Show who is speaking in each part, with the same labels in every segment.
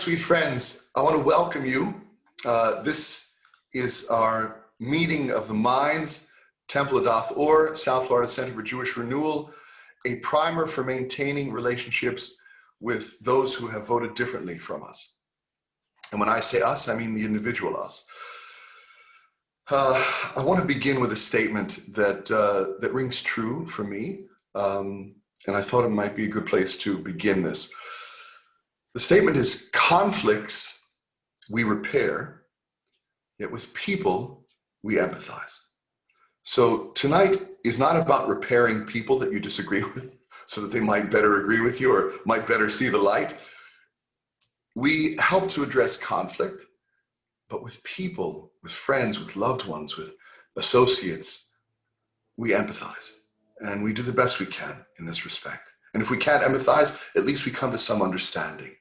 Speaker 1: sweet friends. I want to welcome you. This is our meeting of the minds, Temple Adath Or, South Florida Center for Jewish Renewal, a primer for maintaining relationships with those who have voted differently from us. And when I say us, I mean the individual us. I want to begin with a statement that rings true for me, and I thought it might be a good place to begin this. The statement is, conflicts we repair, yet with people we empathize. So tonight is not about repairing people that you disagree with so that they might better agree with you or might better see the light. We help to address conflict, but with people, with friends, with loved ones, with associates, we empathize. And we do the best we can in this respect. And if we can't empathize, at least we come to some understanding.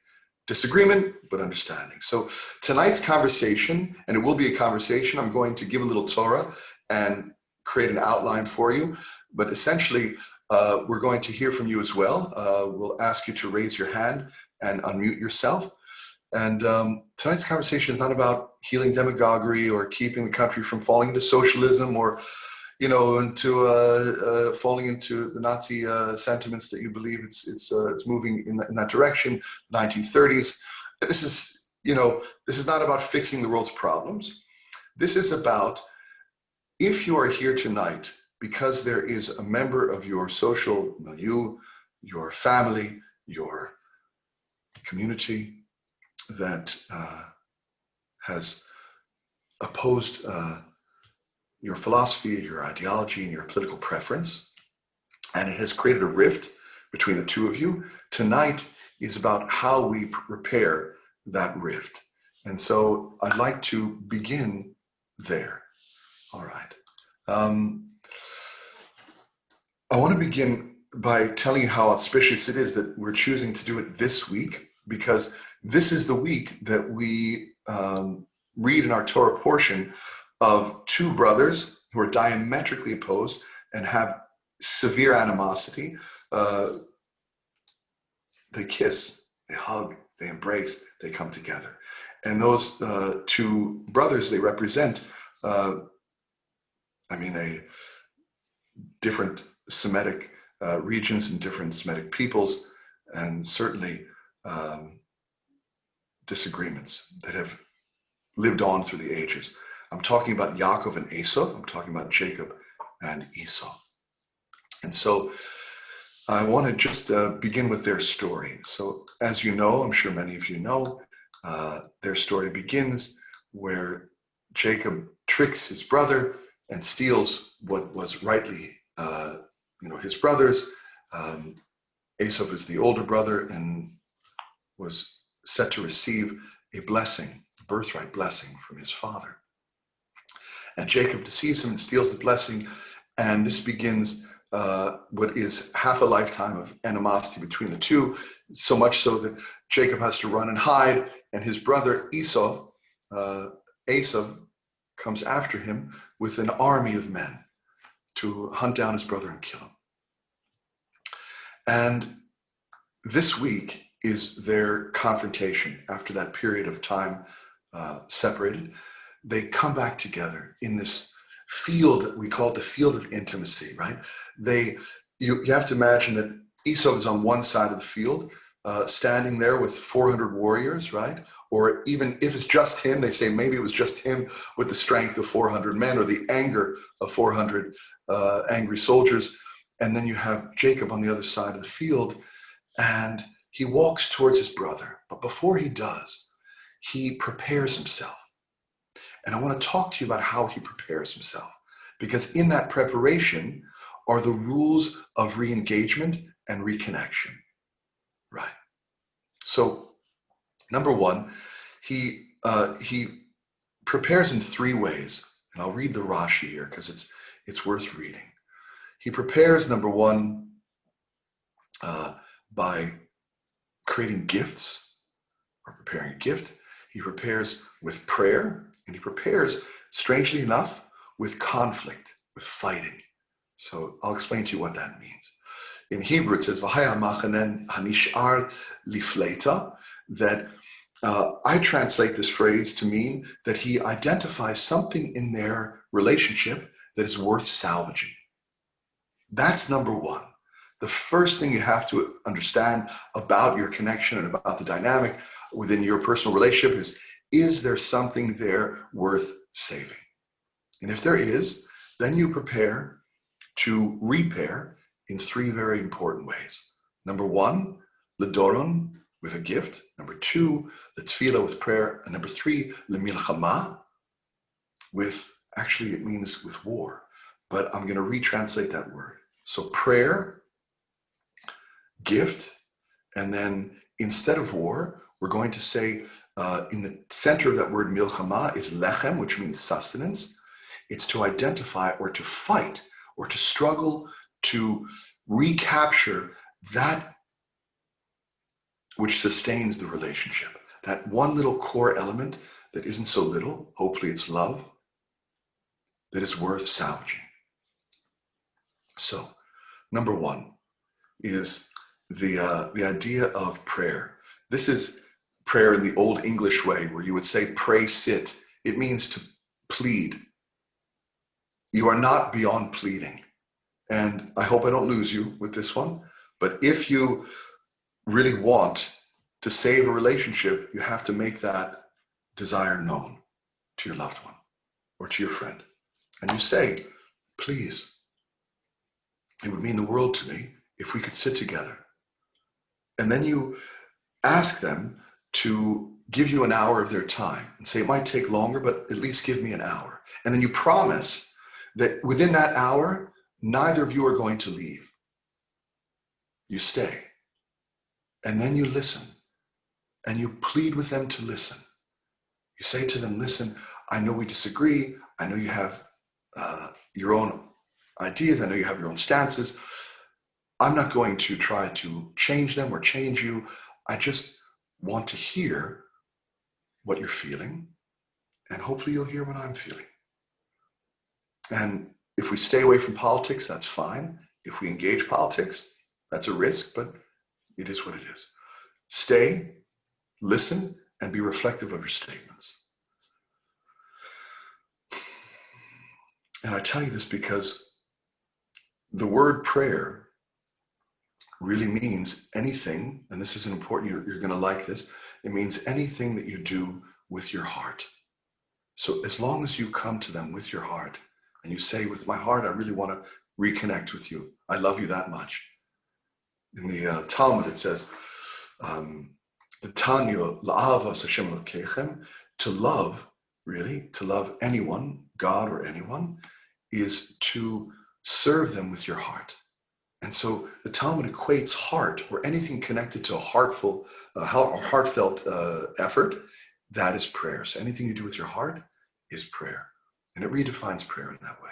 Speaker 1: Disagreement, but understanding. So tonight's conversation, and it will be a conversation, I'm going to give a little Torah and create an outline for you. But essentially, we're going to hear from you as well. We'll ask you to raise your hand and unmute yourself. And tonight's conversation is not about healing demagoguery or keeping the country from falling into socialism or, into falling into the Nazi sentiments that you believe it's moving in that direction. 1930s. This is not about fixing the world's problems. This is about, if you are here tonight because there is a member of your social milieu, your family, your community that has opposed your philosophy, your ideology, and your political preference, and it has created a rift between the two of you. Tonight is about how we repair that rift. And so I'd like to begin there. All right. I want to begin by telling you how auspicious it is that we're choosing to do it this week, because this is the week that we read in our Torah portion of two brothers who are diametrically opposed and have severe animosity. They kiss, they hug, they embrace, they come together. And those two brothers, they represent, a different Semitic regions and different Semitic peoples, and certainly disagreements that have lived on through the ages. I'm talking about Yaakov and Esau. I'm talking about Jacob and Esau. And so I want to just begin with their story. So as you know, I'm sure many of you know, their story begins where Jacob tricks his brother and steals what was rightly, his brother's. Esau is the older brother and was set to receive a blessing, a birthright blessing from his father. And Jacob deceives him and steals the blessing. And this begins what is half a lifetime of animosity between the two, so much so that Jacob has to run and hide, and his brother Esau comes after him with an army of men to hunt down his brother and kill him. And this week is their confrontation after that period of time separated. They come back together in this field, we call it the field of intimacy, right? You have to imagine that Esau is on one side of the field, standing there with 400 warriors, right? Or even if it's just him, they say maybe it was just him with the strength of 400 men or the anger of 400 angry soldiers. And then you have Jacob on the other side of the field, and he walks towards his brother. But before he does, he prepares himself. And I want to talk to you about how he prepares himself, because in that preparation are the rules of re-engagement and reconnection, right? So, number one, he prepares in three ways, and I'll read the Rashi here because it's worth reading. He prepares, number one, by creating gifts or preparing a gift. He prepares with prayer, and he prepares, strangely enough, with conflict, with fighting. So I'll explain to you what that means. In Hebrew, it says, "V'haya machanen hanishar lifleta," that I translate this phrase to mean that he identifies something in their relationship that is worth salvaging. That's number one. The first thing you have to understand about your connection and about the dynamic within your personal relationship is there something there worth saving? And if there is, then you prepare to repair in three very important ways. Number one, ledoron, with a gift. Number two, letfila, with prayer. And number three, lemilchama, with, actually it means with war, but I'm going to retranslate that word. So prayer, gift, and then instead of war, we're going to say in the center of that word milchama is lechem, which means sustenance. It's to identify or to fight or to struggle to recapture that which sustains the relationship. That one little core element that isn't so little, hopefully it's love, that is worth salvaging. So, number one is the idea of prayer. This is prayer in the old English way, where you would say, pray, sit. It means to plead. You are not beyond pleading. And I hope I don't lose you with this one, but if you really want to save a relationship, you have to make that desire known to your loved one or to your friend. And you say, please, it would mean the world to me if we could sit together. And then you ask them to give you an hour of their time and say, it might take longer, but at least give me an hour. And then you promise that within that hour, neither of you are going to leave. You stay. And then you listen. And you plead with them to listen. You say to them, listen, I know we disagree. I know you have your own ideas. I know you have your own stances. I'm not going to try to change them or change you. I just want to hear what you're feeling. And hopefully you'll hear what I'm feeling. And if we stay away from politics, that's fine. If we engage politics, that's a risk, but it is what it is. Stay, listen, and be reflective of your statements. And I tell you this because the word prayer really means anything, and this is important, you're going to like this, it means anything that you do with your heart. So as long as you come to them with your heart, and you say, with my heart, I really want to reconnect with you. I love you that much. In the Talmud, it says, the Tanya, la'avas Hashem Elokechem, to love, really, to love anyone, God or anyone, is to serve them with your heart. And so the Talmud equates heart, or anything connected to a heartfelt effort, that is prayer. So anything you do with your heart is prayer. And it redefines prayer in that way.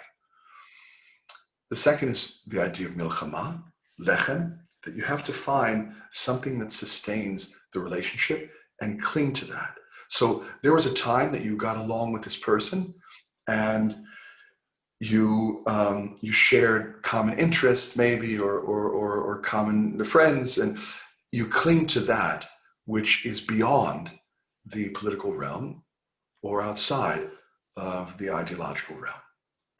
Speaker 1: The second is the idea of milchama, lechem, that you have to find something that sustains the relationship and cling to that. So there was a time that you got along with this person and you shared common interests maybe or common friends, and you cling to that which is beyond the political realm or outside of the ideological realm.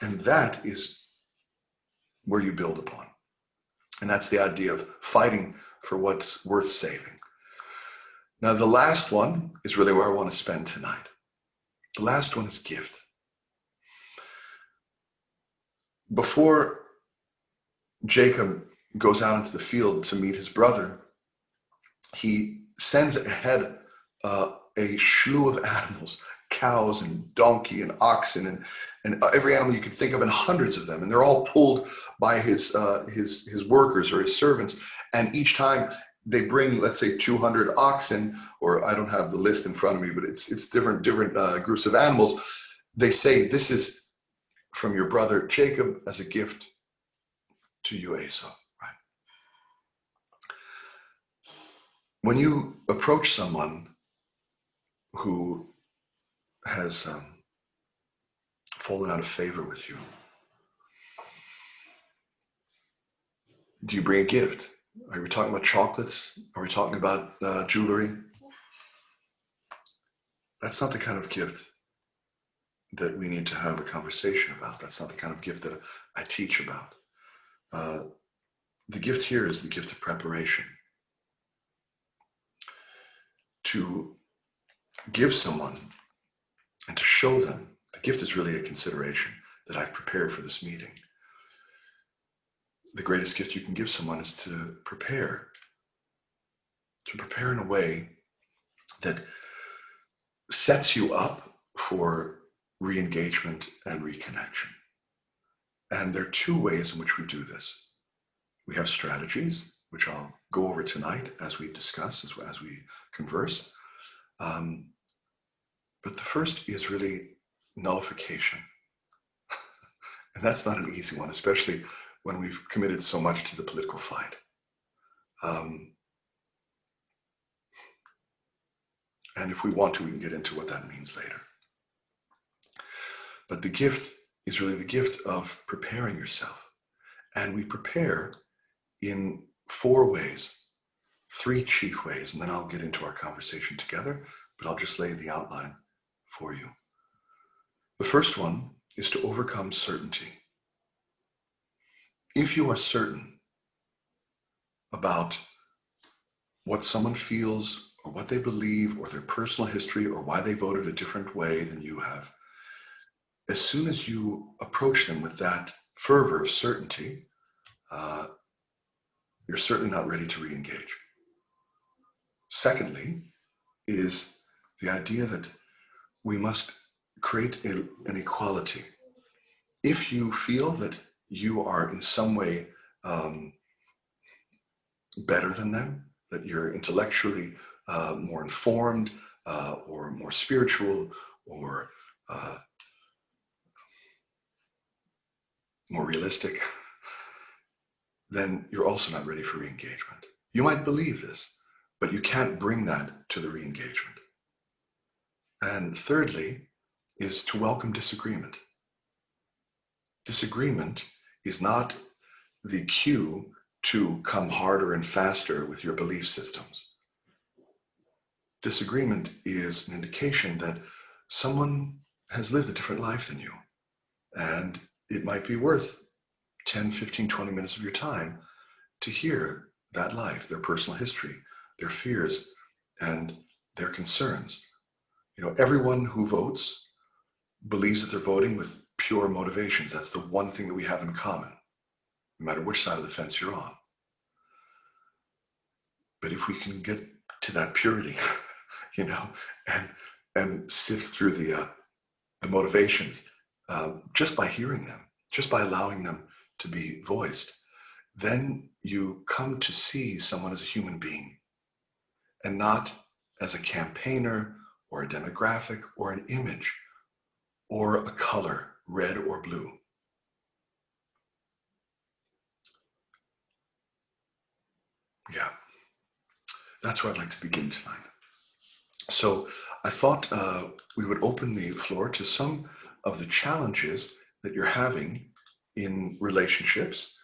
Speaker 1: And that is where you build upon. And that's the idea of fighting for what's worth saving. Now, the last one is really where I want to spend tonight. The last one is gift. Before Jacob goes out into the field to meet his brother, he sends ahead a slew of animals, cows and donkey and oxen and every animal you could think of, and hundreds of them. And they're all pulled by his workers or his servants. And each time they bring, let's say, 200 oxen, or I don't have the list in front of me, but it's different groups of animals. They say, this is from your brother Jacob as a gift to you, Esau. Right? When you approach someone who has fallen out of favor with you, do you bring a gift? Are we talking about chocolates? Are we talking about jewelry? That's not the kind of gift that we need to have a conversation about. That's not the kind of gift that I teach about. The gift here is the gift of preparation. To give someone and to show them, the gift is really a consideration that I've prepared for this meeting. The greatest gift you can give someone is to prepare in a way that sets you up for re-engagement and reconnection. And there are two ways in which we do this. We have strategies, which I'll go over tonight as we discuss, as we converse. But the first is really nullification. And that's not an easy one, especially when we've committed so much to the political fight. And if we want to, we can get into what that means later. But the gift is really the gift of preparing yourself. And we prepare in 4 ways, 3 chief ways, and then I'll get into our conversation together, but I'll just lay the outline for you. The first one is to overcome certainty. If you are certain about what someone feels or what they believe or their personal history or why they voted a different way than you have, as soon as you approach them with that fervor of certainty, you're certainly not ready to re-engage. Secondly, is the idea that we must create an equality. If you feel that you are in some way better than them, that you're intellectually more informed or more spiritual or more realistic, then you're also not ready for re-engagement. You might believe this, but you can't bring that to the re-engagement. And thirdly is to welcome disagreement. Disagreement is not the cue to come harder and faster with your belief systems. Disagreement is an indication that someone has lived a different life than you, and it might be worth 10, 15, 20 minutes of your time to hear that life, their personal history, their fears, and their concerns. You know, everyone who votes believes that they're voting with pure motivations. That's the one thing that we have in common, no matter which side of the fence you're on. But if we can get to that purity, you know, and sift through the motivations just by hearing them, just by allowing them to be voiced, then you come to see someone as a human being and not as a campaigner or a demographic or an image or a color, red or blue. Yeah, that's where I'd like to begin tonight. So I thought we would open the floor to some of the challenges that you're having in relationships,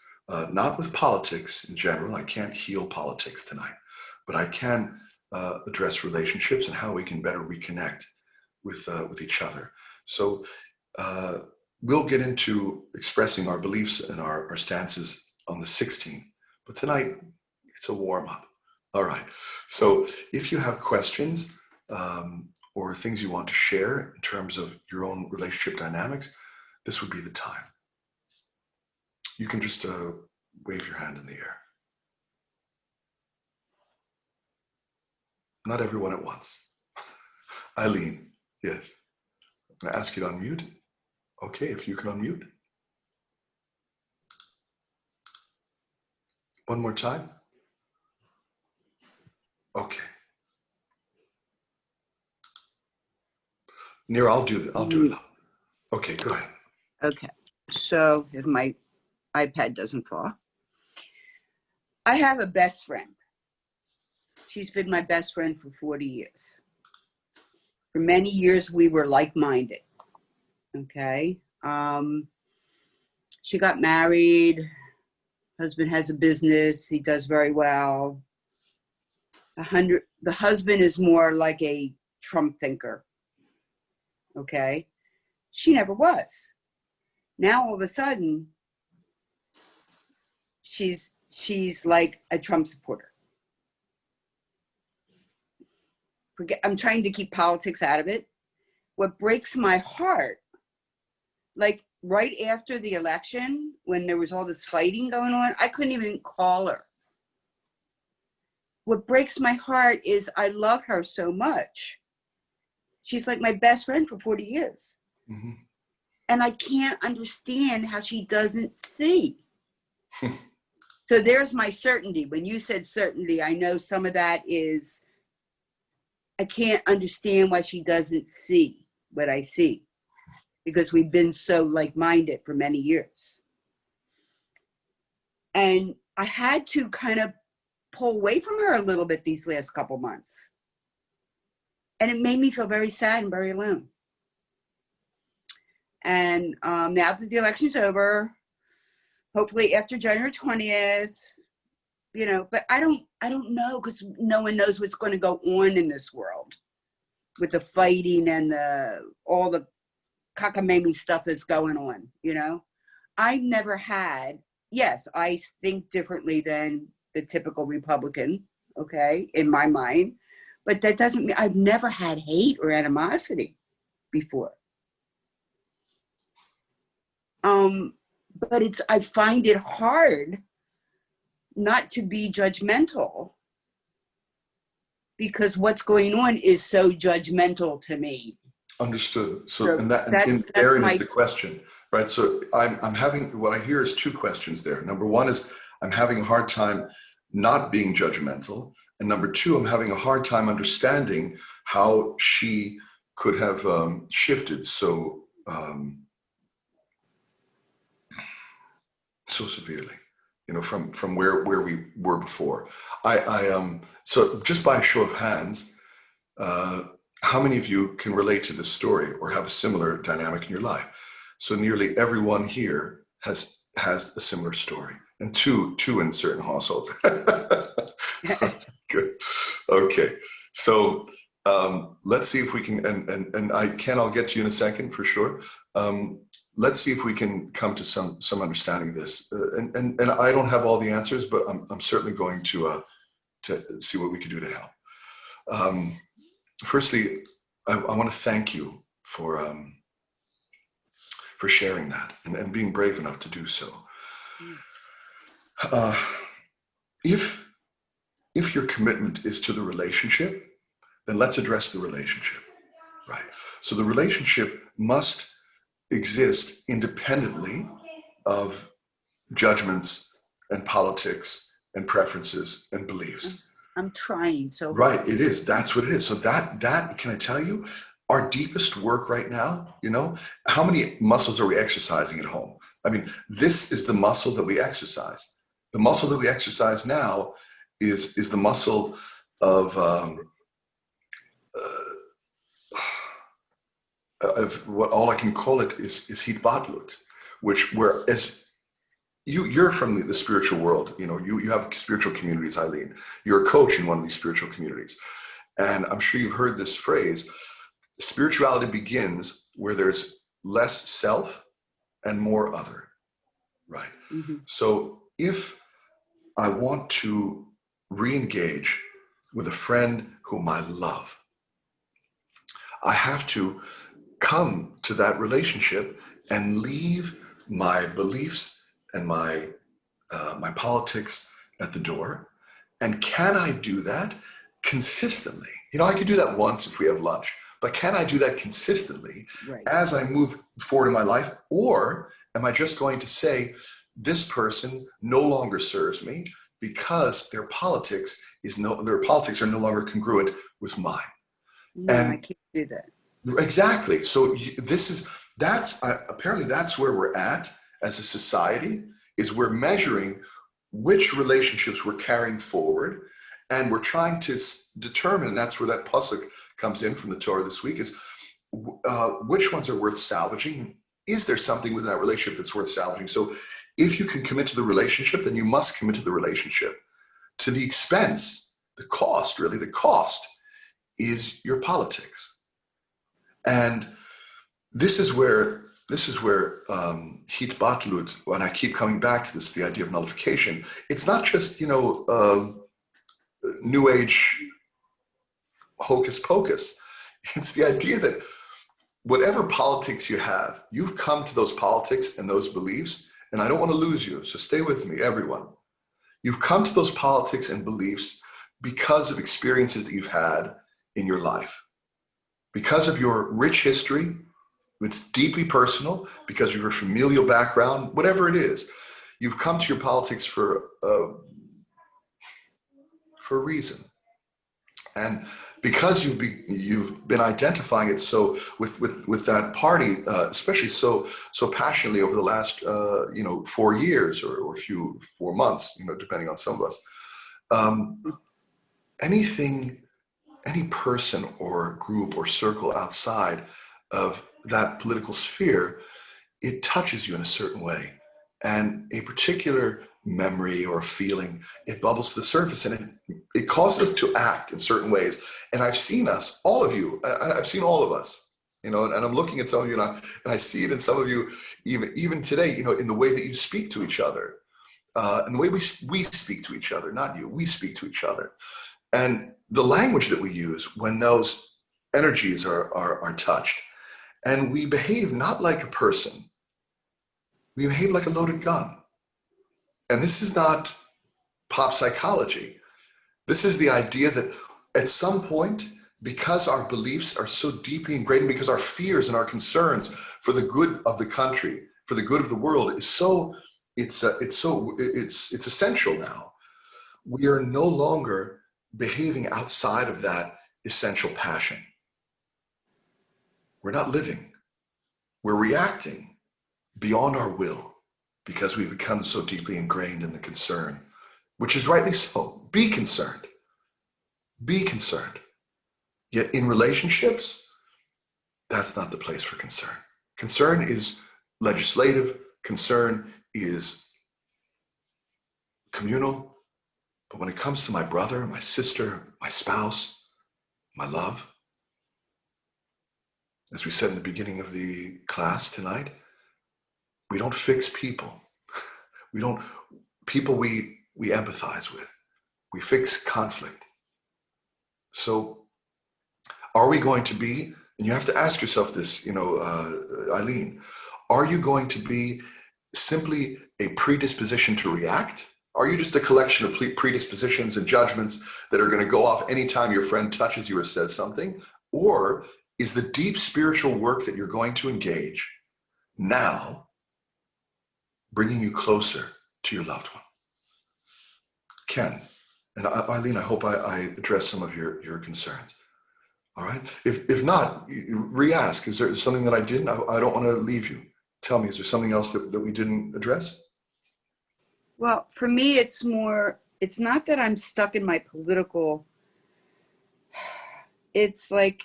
Speaker 1: not with politics in general. I can't heal politics tonight, but I can address relationships and how we can better reconnect with each other. So we'll get into expressing our beliefs and our stances on the 16th, but tonight it's a warm-up. All right, so if you have questions or things you want to share in terms of your own relationship dynamics, this would be the time. You can just wave your hand in the air. Not everyone at once. Eileen, yes. I'm going to ask you to unmute. Okay, if you can unmute. One more time. Okay. Neera, I'll do it. Okay, go ahead.
Speaker 2: Okay, so if my iPad doesn't fall. I have a best friend. She's been my best friend for 40 years. For many years, we were like-minded, okay? She got married. Husband has a business. He does very well. The husband is more like a Trump thinker. okay? She never was. Now, all of a sudden, she's like a Trump supporter. I'm trying to keep politics out of it. What breaks my heart, like right after the election, when there was all this fighting going on, I couldn't even call her. What breaks my heart is I love her so much. She's like my best friend for 40 years.
Speaker 1: Mm-hmm.
Speaker 2: And I can't understand how she doesn't see. So there's my certainty. When you said certainty, I know some of that is, I can't understand why she doesn't see what I see, because we've been so like-minded for many years. And I had to kind of pull away from her a little bit these last couple months. And it made me feel very sad and very alone. And now that the election's over, hopefully after January 20th, you know, but I don't know, because no one knows what's going to go on in this world with the fighting and all the cockamamie stuff that's going on, you know. I've never had, yes, I think differently than the typical Republican, okay, in my mind, but that doesn't mean I've never had hate or animosity before. But I find it hard not to be judgmental, because what's going on is so judgmental to me.
Speaker 1: Understood. So and
Speaker 2: that's
Speaker 1: therein is the question, right? So I'm having, what I hear is two questions there. Number one is I'm having a hard time not being judgmental. And number two, I'm having a hard time understanding how she could have shifted so severely, you know, from where we were before. So just by a show of hands, how many of you can relate to this story or have a similar dynamic in your life? So nearly everyone here has a similar story, and two in certain households. Good. Okay. So let's see if we can, and I'll get to you in a second for sure. Let's see if we can come to some understanding of this. And I don't have all the answers, but I'm certainly going to see what we can do to help. Firstly, I want to thank you for sharing that and being brave enough to do so. If your commitment is to the relationship, then let's address the relationship, right? So the relationship must exist independently of judgments and politics and preferences and beliefs.
Speaker 2: I'm trying so hard.
Speaker 1: Right, it is. That's what it is. So that can I tell you, our deepest work right now, you know, how many muscles are we exercising at home? I mean, this is the muscle that we exercise. The muscle that we exercise now is the muscle of what all I can call it is hitbadlut, whereas you're from the spiritual world, you know, you have spiritual communities, Eileen. You're a coach in one of these spiritual communities. And I'm sure you've heard this phrase, spirituality begins where there's less self and more other, right? Mm-hmm. So if I want to re-engage with a friend whom I love, I have to come to that relationship and leave my beliefs and my politics at the door. And can I do that consistently? You know, I could do that once if we have lunch, but can I do that consistently as I move forward in my life? Or am I just going to say, this person no longer serves me because their politics are no longer congruent with mine?
Speaker 2: No, and I can't do that.
Speaker 1: Exactly. So apparently that's where we're at as a society, is we're measuring which relationships we're carrying forward, and we're trying to determine, and that's where that pasuk comes in from the Torah this week, is which ones are worth salvaging, and is there something with that relationship that's worth salvaging? So if you can commit to the relationship, then you must commit to the relationship to the expense, the cost is your politics. And this is where hitbatlut, when I keep coming back to this, the idea of nullification, it's not just, new age hocus pocus. It's the idea that whatever politics you have, you've come to those politics and those beliefs, and I don't want to lose you, so stay with me, everyone. You've come to those politics and beliefs because of experiences that you've had in your life, because of your rich history. It's deeply personal, because of your familial background, whatever it is. You've come to your politics for a reason. And because you've been identifying it so with that party, especially so passionately over the last 4 years or 4 months, depending on some of us, any person or group or circle outside of that political sphere, it touches you in a certain way, and a particular memory or feeling, it bubbles to the surface, and it causes us to act in certain ways. And I've seen us, all of you, I've seen all of us, and I'm looking at some of you, and I see it in some of you, even today, in the way that you speak to each other, and the way we speak to each other, not you, we speak to each other. And the language that we use when those energies are touched, and we behave not like a person, we behave like a loaded gun. And this is not pop psychology. This is the idea that at some point, because our beliefs are so deeply ingrained, and because our fears and our concerns for the good of the country, for the good of the world, it's essential now. We are no longer behaving outside of that essential passion. We're not living. We're reacting beyond our will, because we've become so deeply ingrained in the concern, which is rightly so. Be concerned. Be concerned. Yet in relationships, that's not the place for concern. Concern is legislative. Concern is communal. But when it comes to my brother, my sister, my spouse, my love, as we said in the beginning of the class tonight, we don't fix people. We empathize with. We fix conflict. So are we going to be, and you have to ask yourself this, Eileen, are you going to be simply a predisposition to react? Are you just a collection of predispositions and judgments that are going to go off anytime your friend touches you or says something? Or is the deep spiritual work that you're going to engage now bringing you closer to your loved one? Ken, and Eileen, I hope I addressed some of your concerns. All right. If not, re-ask. Is there something that I didn't? I don't want to leave you. Tell me, is there something else that we didn't address?
Speaker 2: Well, for me, it's not that I'm stuck in my political, it's like,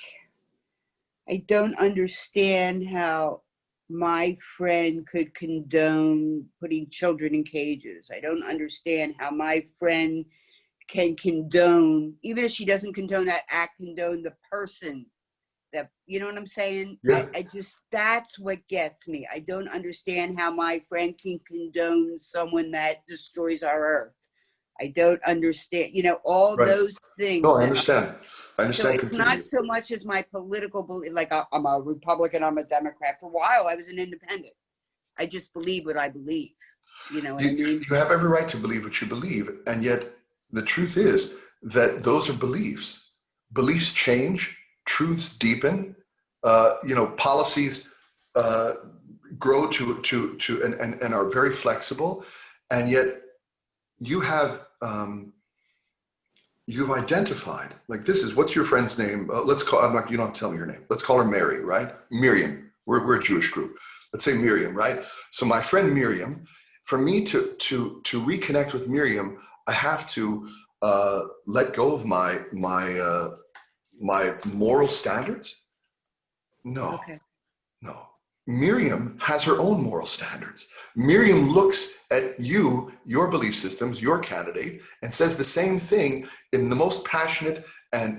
Speaker 2: I don't understand how my friend could condone putting children in cages. I don't understand how my friend can condone, even if she doesn't condone that act, condone the person that, you know what I'm saying?
Speaker 1: Yeah.
Speaker 2: I just, that's what gets me. I don't understand how my friend can condone someone that destroys our earth. I don't understand, all
Speaker 1: Right.
Speaker 2: those things.
Speaker 1: No, I understand. I understand
Speaker 2: So it's
Speaker 1: completely.
Speaker 2: not so much as my political belief, like I'm a Republican, I'm a Democrat. For a while, I was an independent. I just believe what I believe. You know what I mean?
Speaker 1: You have every right to believe what you believe, and yet the truth is that those are beliefs. Beliefs change, truths deepen, policies grow to and are very flexible, and yet you have you've identified, like, this is, what's your friend's name? You don't have to tell me her name. Let's call her Mary, right? Miriam. We're a Jewish group. Let's say Miriam, right? So my friend Miriam, for me to reconnect with Miriam, I have to let go of my moral standards? No.
Speaker 2: Okay.
Speaker 1: No. Miriam has her own moral standards. Miriam looks at you, your belief systems, your candidate, and says the same thing in the most passionate and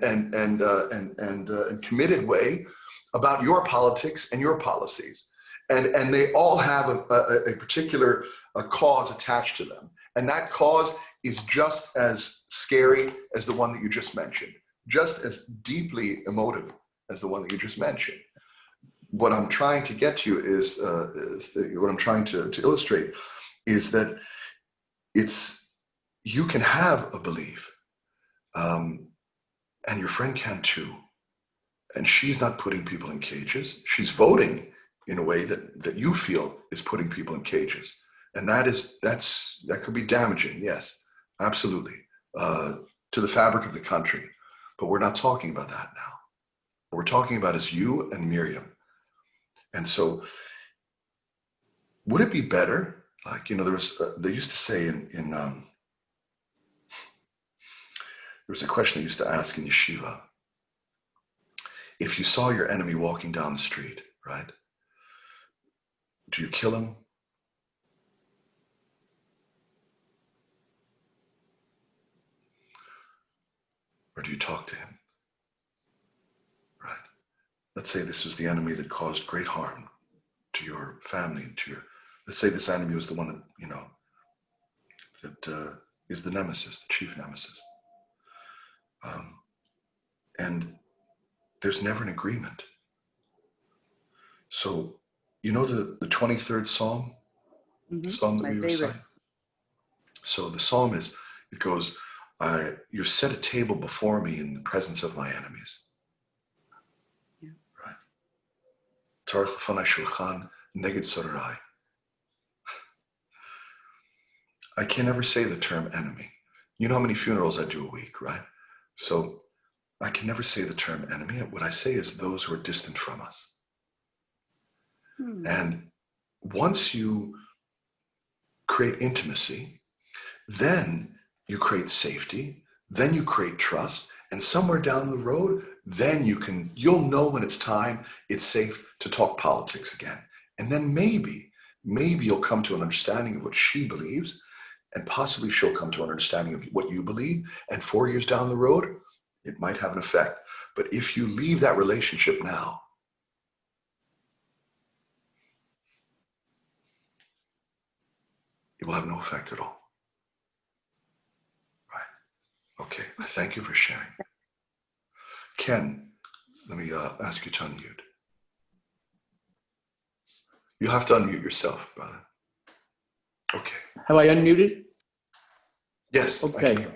Speaker 1: committed way about your politics and your policies. And they all have a particular cause attached to them. And that cause is just as scary as the one that you just mentioned, just as deeply emotive as the one that you just mentioned. What I'm trying to get to is, what I'm trying to illustrate is that you can have a belief, and your friend can too. And she's not putting people in cages. She's voting in a way that you feel is putting people in cages. And that could be damaging, yes, absolutely, to the fabric of the country. But we're not talking about that now. What we're talking about is you and Miriam. And so would it be better, like, you know, they used to say there was a question they used to ask in yeshiva. If you saw your enemy walking down the street, right? Do you kill him? Or do you talk to him? Right? Let's say this was the enemy that caused great harm to your family and let's say this enemy was the one that, you know, that is the nemesis, the chief nemesis. And there's never an agreement. So, you know the 23rd Psalm?
Speaker 2: Mm-hmm.
Speaker 1: Psalm that
Speaker 2: My
Speaker 1: we
Speaker 2: favorite.
Speaker 1: recite? So the Psalm it goes, you set a table before me in the presence of my enemies.
Speaker 2: Yeah.
Speaker 1: Right? Tarach lefanai shulchan neged sorarai. I can never say the term enemy. You know how many funerals I do a week, right? So I can never say the term enemy. What I say is those who are distant from us. And once you create intimacy, then you create safety, then you create trust, and somewhere down the road, then you'll know when it's time, it's safe to talk politics again. And then maybe you'll come to an understanding of what she believes, and possibly she'll come to an understanding of what you believe, and 4 years down the road, it might have an effect. But if you leave that relationship now, it will have no effect at all. Right? Okay, I thank you for sharing. Ken, let me ask you to unmute. You have to unmute yourself, brother. Okay.
Speaker 3: Have I unmuted?
Speaker 1: Yes.
Speaker 3: Okay.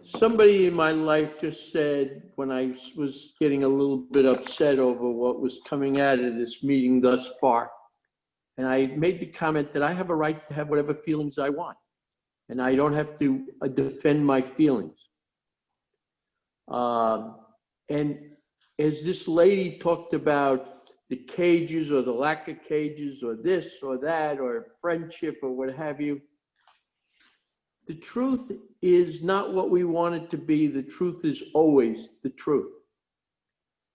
Speaker 3: Somebody in my life just said, when I was getting a little bit upset over what was coming out of this meeting thus far, and I made the comment that I have a right to have whatever feelings I want, and I don't have to defend my feelings. And as this lady talked about the cages or the lack of cages or this or that or friendship or what have you, the truth is not what we want it to be. The truth is always the truth.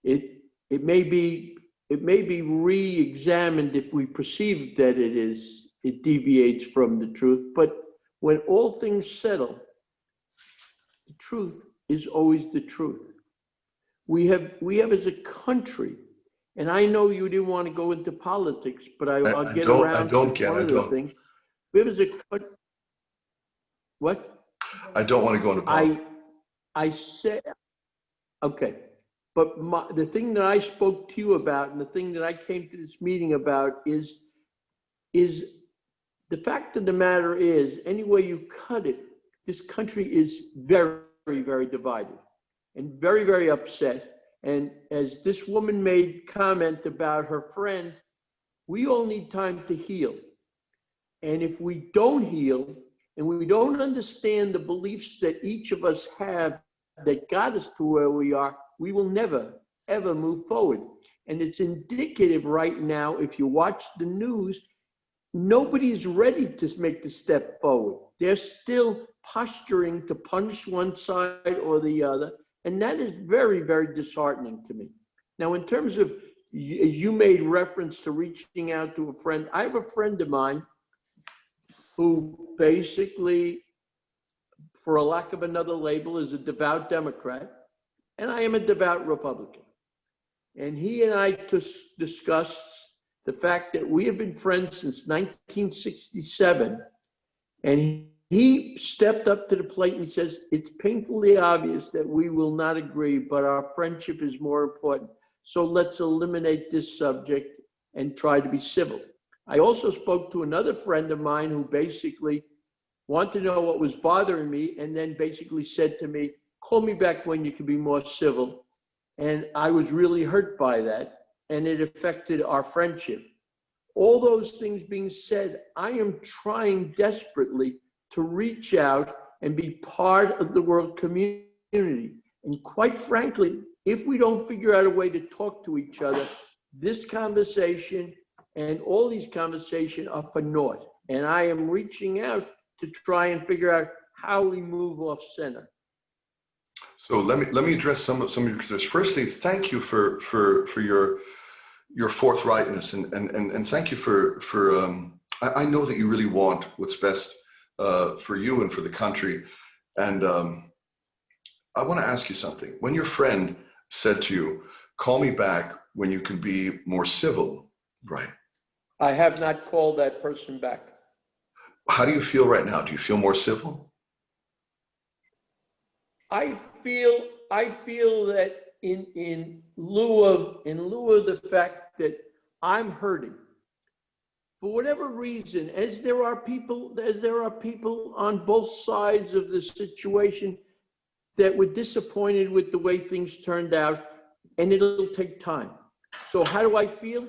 Speaker 3: It may be re-examined if we perceive that it deviates from the truth. But when all things settle, the truth is always the truth. We have as a country, and I know you didn't want to go into politics, but I'll get around to one of the things. We have as a country. What?
Speaker 1: I don't want to go into politics.
Speaker 3: I said, okay, but the thing that I spoke to you about and the thing that I came to this meeting about is the fact of the matter is, any way you cut it, this country is very, very divided and very, very upset. And as this woman made comment about her friend, we all need time to heal. And if we don't heal, and we don't understand the beliefs that each of us have that got us to where we are, we will never, ever move forward. And it's indicative right now, if you watch the news, nobody's ready to make the step forward. They're still posturing to punish one side or the other. And that is very, very disheartening to me. Now, in terms of, you made reference to reaching out to a friend. I have a friend of mine who basically, for a lack of another label, is a devout Democrat. and I am a devout Republican. And he and I discussed the fact that we have been friends since 1967. And he stepped up to the plate and he says, it's painfully obvious that we will not agree, but our friendship is more important. So let's eliminate this subject and try to be civil. I also spoke to another friend of mine who basically wanted to know what was bothering me and then basically said to me, call me back when you can be more civil. And I was really hurt by that, and it affected our friendship. All those things being said, I am trying desperately to reach out and be part of the world community. And quite frankly, if we don't figure out a way to talk to each other, this conversation and all these conversations are for naught. And I am reaching out to try and figure out how we move off center.
Speaker 1: So let me address some of your concerns. Firstly, thank you for your forthrightness and thank you for I know that you really want what's best for you and for the country. And I want to ask you something. When your friend said to you, call me back when you can be more civil, right?
Speaker 3: I have not called that person back.
Speaker 1: How do you feel right now? Do you feel more civil?
Speaker 3: I feel that in lieu of the fact that I'm hurting, for whatever reason, as there are people on both sides of the situation that were disappointed with the way things turned out, and it'll take time. So how do I feel?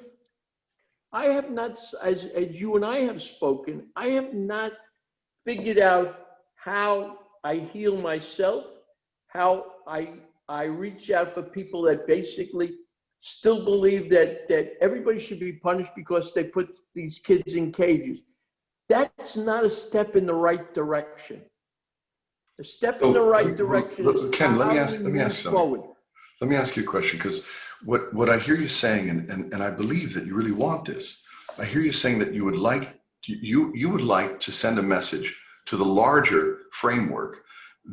Speaker 3: I have not, as you and I have spoken, I have not figured out how I heal myself, how I reach out for people that basically still believe that everybody should be punished because they put these kids in cages. That's not a step in the right direction. A step in the right direction is
Speaker 1: Ken, let me
Speaker 3: how
Speaker 1: ask
Speaker 3: we move
Speaker 1: something.
Speaker 3: forward.
Speaker 1: Let me ask you a question, because what I hear you saying, and I believe that you really want this. I hear you saying that you would like to send a message to the larger framework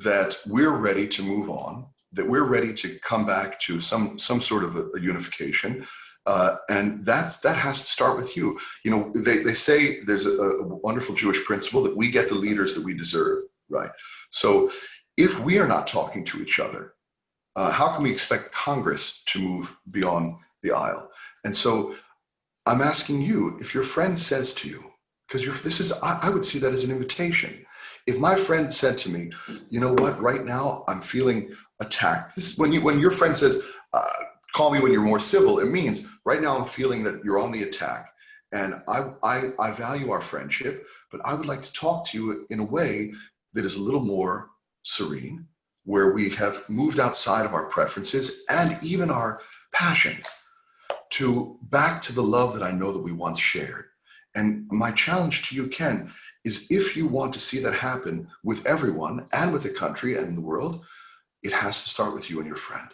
Speaker 1: that we're ready to move on, that we're ready to come back to some sort of a unification, and that has to start with you. You know, they say there's a wonderful Jewish principle that we get the leaders that we deserve, right? So if we are not talking to each other, how can we expect Congress to move beyond the aisle? And so I'm asking you, if your friend says to you, because I would see that as an invitation. If my friend said to me, you know what, right now I'm feeling attacked. This is when your friend says, call me when you're more civil, it means right now I'm feeling that you're on the attack. And I value our friendship, but I would like to talk to you in a way that is a little more serene, where we have moved outside of our preferences and even our passions to back to the love that I know that we once shared. And my challenge to you, Ken, is if you want to see that happen with everyone and with the country and the world, it has to start with you and your friend.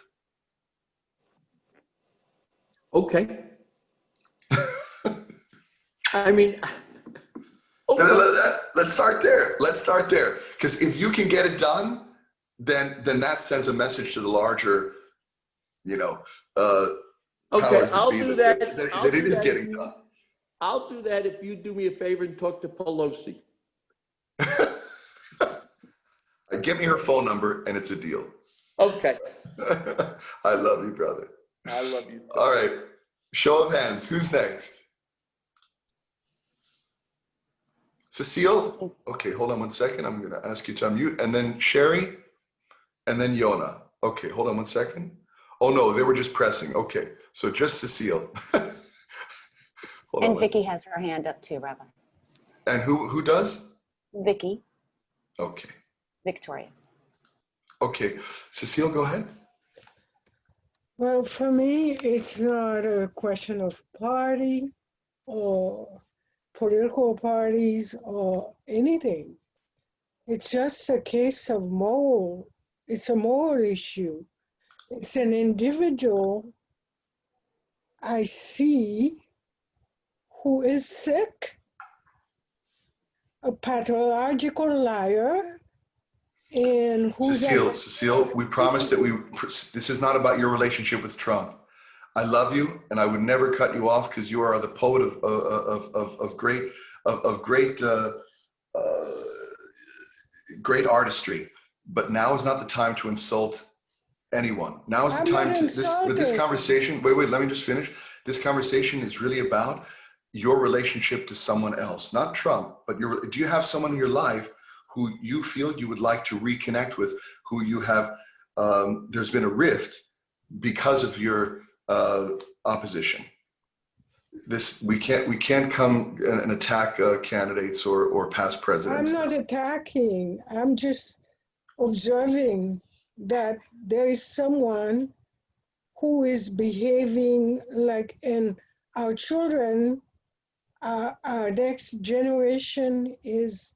Speaker 3: Okay. I mean, okay.
Speaker 1: Let's start there. Because if you can get it done, then that sends a message to the larger, powers
Speaker 3: I'll
Speaker 1: that be
Speaker 3: do
Speaker 1: that
Speaker 3: that.
Speaker 1: it is getting done.
Speaker 3: I'll do that if you do me a favor and talk to Pelosi.
Speaker 1: Give me her phone number and it's a deal.
Speaker 3: Okay.
Speaker 1: I love you, brother.
Speaker 3: I love you.
Speaker 1: All right. Show of hands. Who's next? Cecile? Okay, hold on one second. I'm going to ask you to unmute. And then Sherry, and then Yona. Okay, hold on one second. Oh, no, they were just pressing. Okay, so just Cecile.
Speaker 4: And Vicky has her hand up too, Rabbi.
Speaker 1: And who does?
Speaker 4: Vicky.
Speaker 1: Okay.
Speaker 4: Victoria.
Speaker 1: Okay, Cecile, go ahead.
Speaker 5: Well, for me, it's not a question of party or political parties or anything. It's just a case of moral. It's a moral issue. It's an individual I see who is sick, a pathological liar, And who's
Speaker 1: Cecile, we promise that this is not about your relationship with Trump. I love you, and I would never cut you off because you are the poet of great artistry. But now is not the time to insult anyone. Now is the time to this conversation. Wait, let me just finish. This conversation is really about your relationship to someone else, not Trump, but do you have someone in your life who you feel you would like to reconnect with, who you have, there's been a rift because of your opposition? We can't come and attack candidates or past presidents.
Speaker 5: I'm not attacking. I'm just observing that there is someone who is behaving like, and our children, our next generation is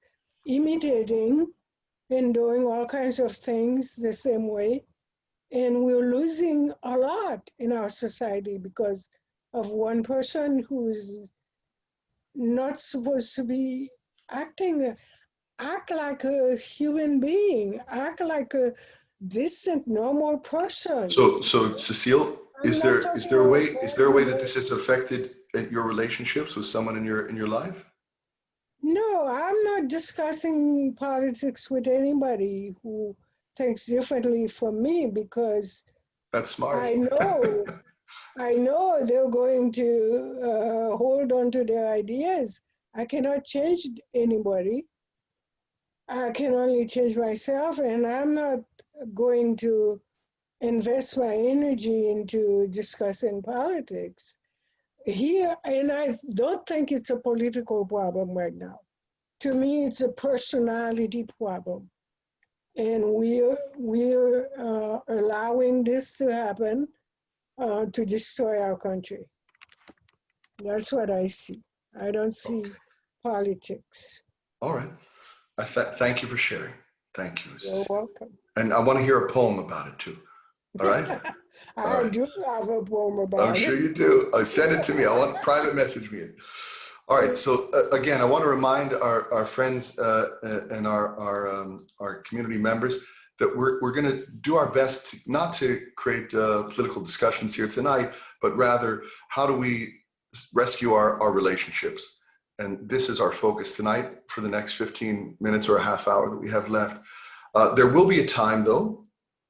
Speaker 5: imitating and doing all kinds of things the same way. And we're losing a lot in our society because of one person who's not supposed to be act like a human being, act like a decent, normal person.
Speaker 1: So Cecile, is there a way that this has affected your relationships with someone in your life?
Speaker 5: No, I'm not discussing politics with anybody who thinks differently from me, because
Speaker 1: that's smart.
Speaker 5: I know they're going to hold on to their ideas. I cannot change anybody. I can only change myself, and I'm not going to invest my energy into discussing politics here. And I don't think it's a political problem right now. To me, it's a personality problem. And we're allowing this to happen to destroy our country. That's what I see. I don't see politics.
Speaker 1: All right. Thank you for sharing. Thank you.
Speaker 5: You're welcome.
Speaker 1: And I want to hear a poem about it too. All right?
Speaker 5: I do have a poem about it.
Speaker 1: I'm sure you do. Send it to me. I want private message me. All right. So again, I want to remind our friends and our community members that we're going to do our best not to create political discussions here tonight, but rather how do we rescue our relationships. And this is our focus tonight for the next 15 minutes or a half hour that we have left. There will be a time though,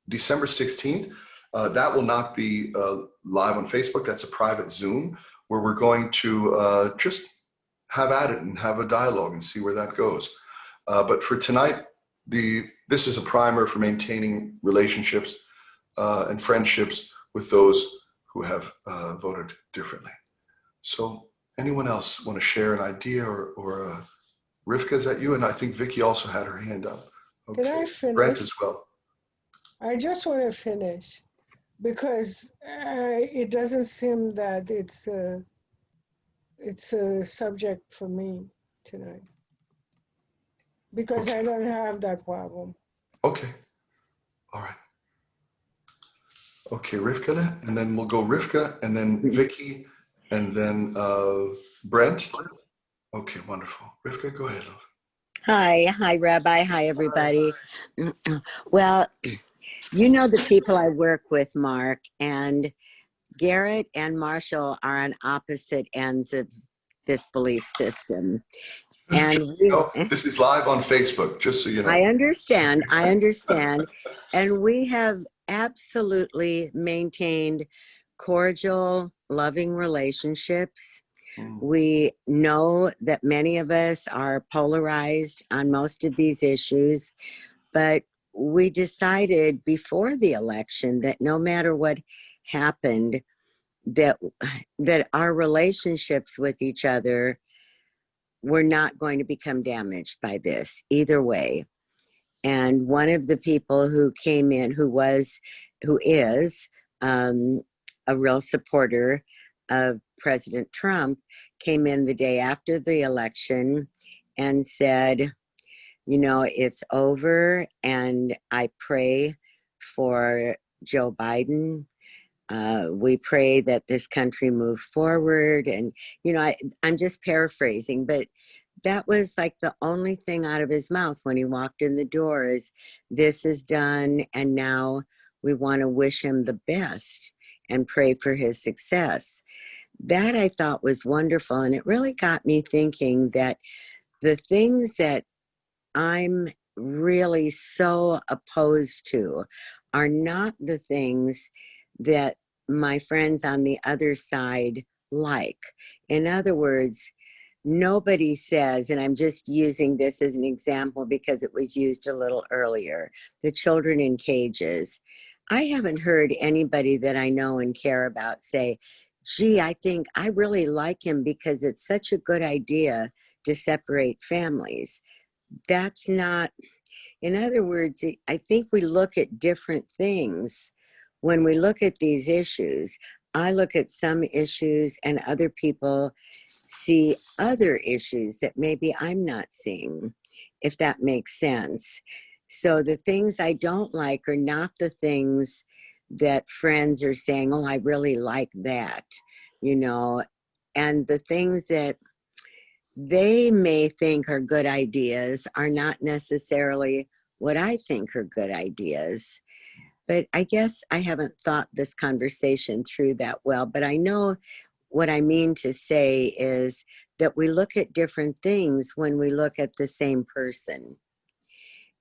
Speaker 1: December 16th, that will not be live on Facebook. That's a private Zoom where we're going to just have at it and have a dialogue and see where that goes. But for tonight, this is a primer for maintaining relationships and friendships with those who have voted differently. So anyone else want to share an idea or Rivka, is that you? And I think Vicky also had her hand up. Okay.
Speaker 5: Can I finish?
Speaker 1: Brent as well.
Speaker 5: I just want to finish because it doesn't seem that it's a subject for me tonight, because
Speaker 1: okay.
Speaker 5: I don't have that problem.
Speaker 1: Okay. All right. Okay, Rivka, and then we'll go Rivka, and then Vicky, and then Brent. Okay, wonderful. Rivka, go ahead, love.
Speaker 6: Hi, Rabbi. Hi, everybody. Well, you know the people I work with, Mark, and Garrett and Marshall are on opposite ends of this belief system. And
Speaker 1: this is live on Facebook, just so you know.
Speaker 6: I understand. And we have absolutely maintained cordial, loving relationships. We know that many of us are polarized on most of these issues, but we decided before the election that no matter what happened, that our relationships with each other were not going to become damaged by this either way. And one of the people who came in, who is a real supporter of President Trump, came in the day after the election and said, you know, it's over, and I pray for Joe Biden. We pray that this country move forward. And, you know, I'm just paraphrasing, but that was like the only thing out of his mouth when he walked in the door is, this is done, and now we want to wish him the best and pray for his success. That I thought was wonderful, and it really got me thinking that the things that I'm really so opposed to are not the things that my friends on the other side like. In other words, nobody says, and I'm just using this as an example because it was used a little earlier, the children in cages. I haven't heard anybody that I know and care about say, gee, I think I really like him because it's such a good idea to separate families. That's not, in other words, I think we look at different things when we look at these issues. I look at some issues and other people see other issues that maybe I'm not seeing, if that makes sense. So the things I don't like are not the things that friends are saying, oh, I really like that, you know, and the things that they may think are good ideas are not necessarily what I think are good ideas. But I guess I haven't thought this conversation through that well, but I know what I mean to say is that we look at different things when we look at the same person.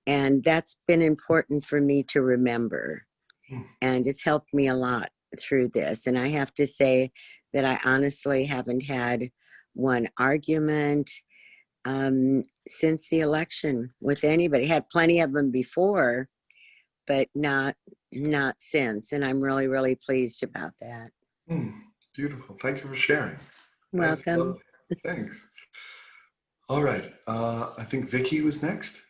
Speaker 6: And that's been important for me to remember. And it's helped me a lot through this. And I have to say that I honestly haven't had one argument since the election with anybody. Had plenty of them before, but not since. And I'm really, really pleased about that.
Speaker 1: Beautiful. Thank you for sharing.
Speaker 6: Welcome.
Speaker 1: Thanks. All right. I think Vicky was next.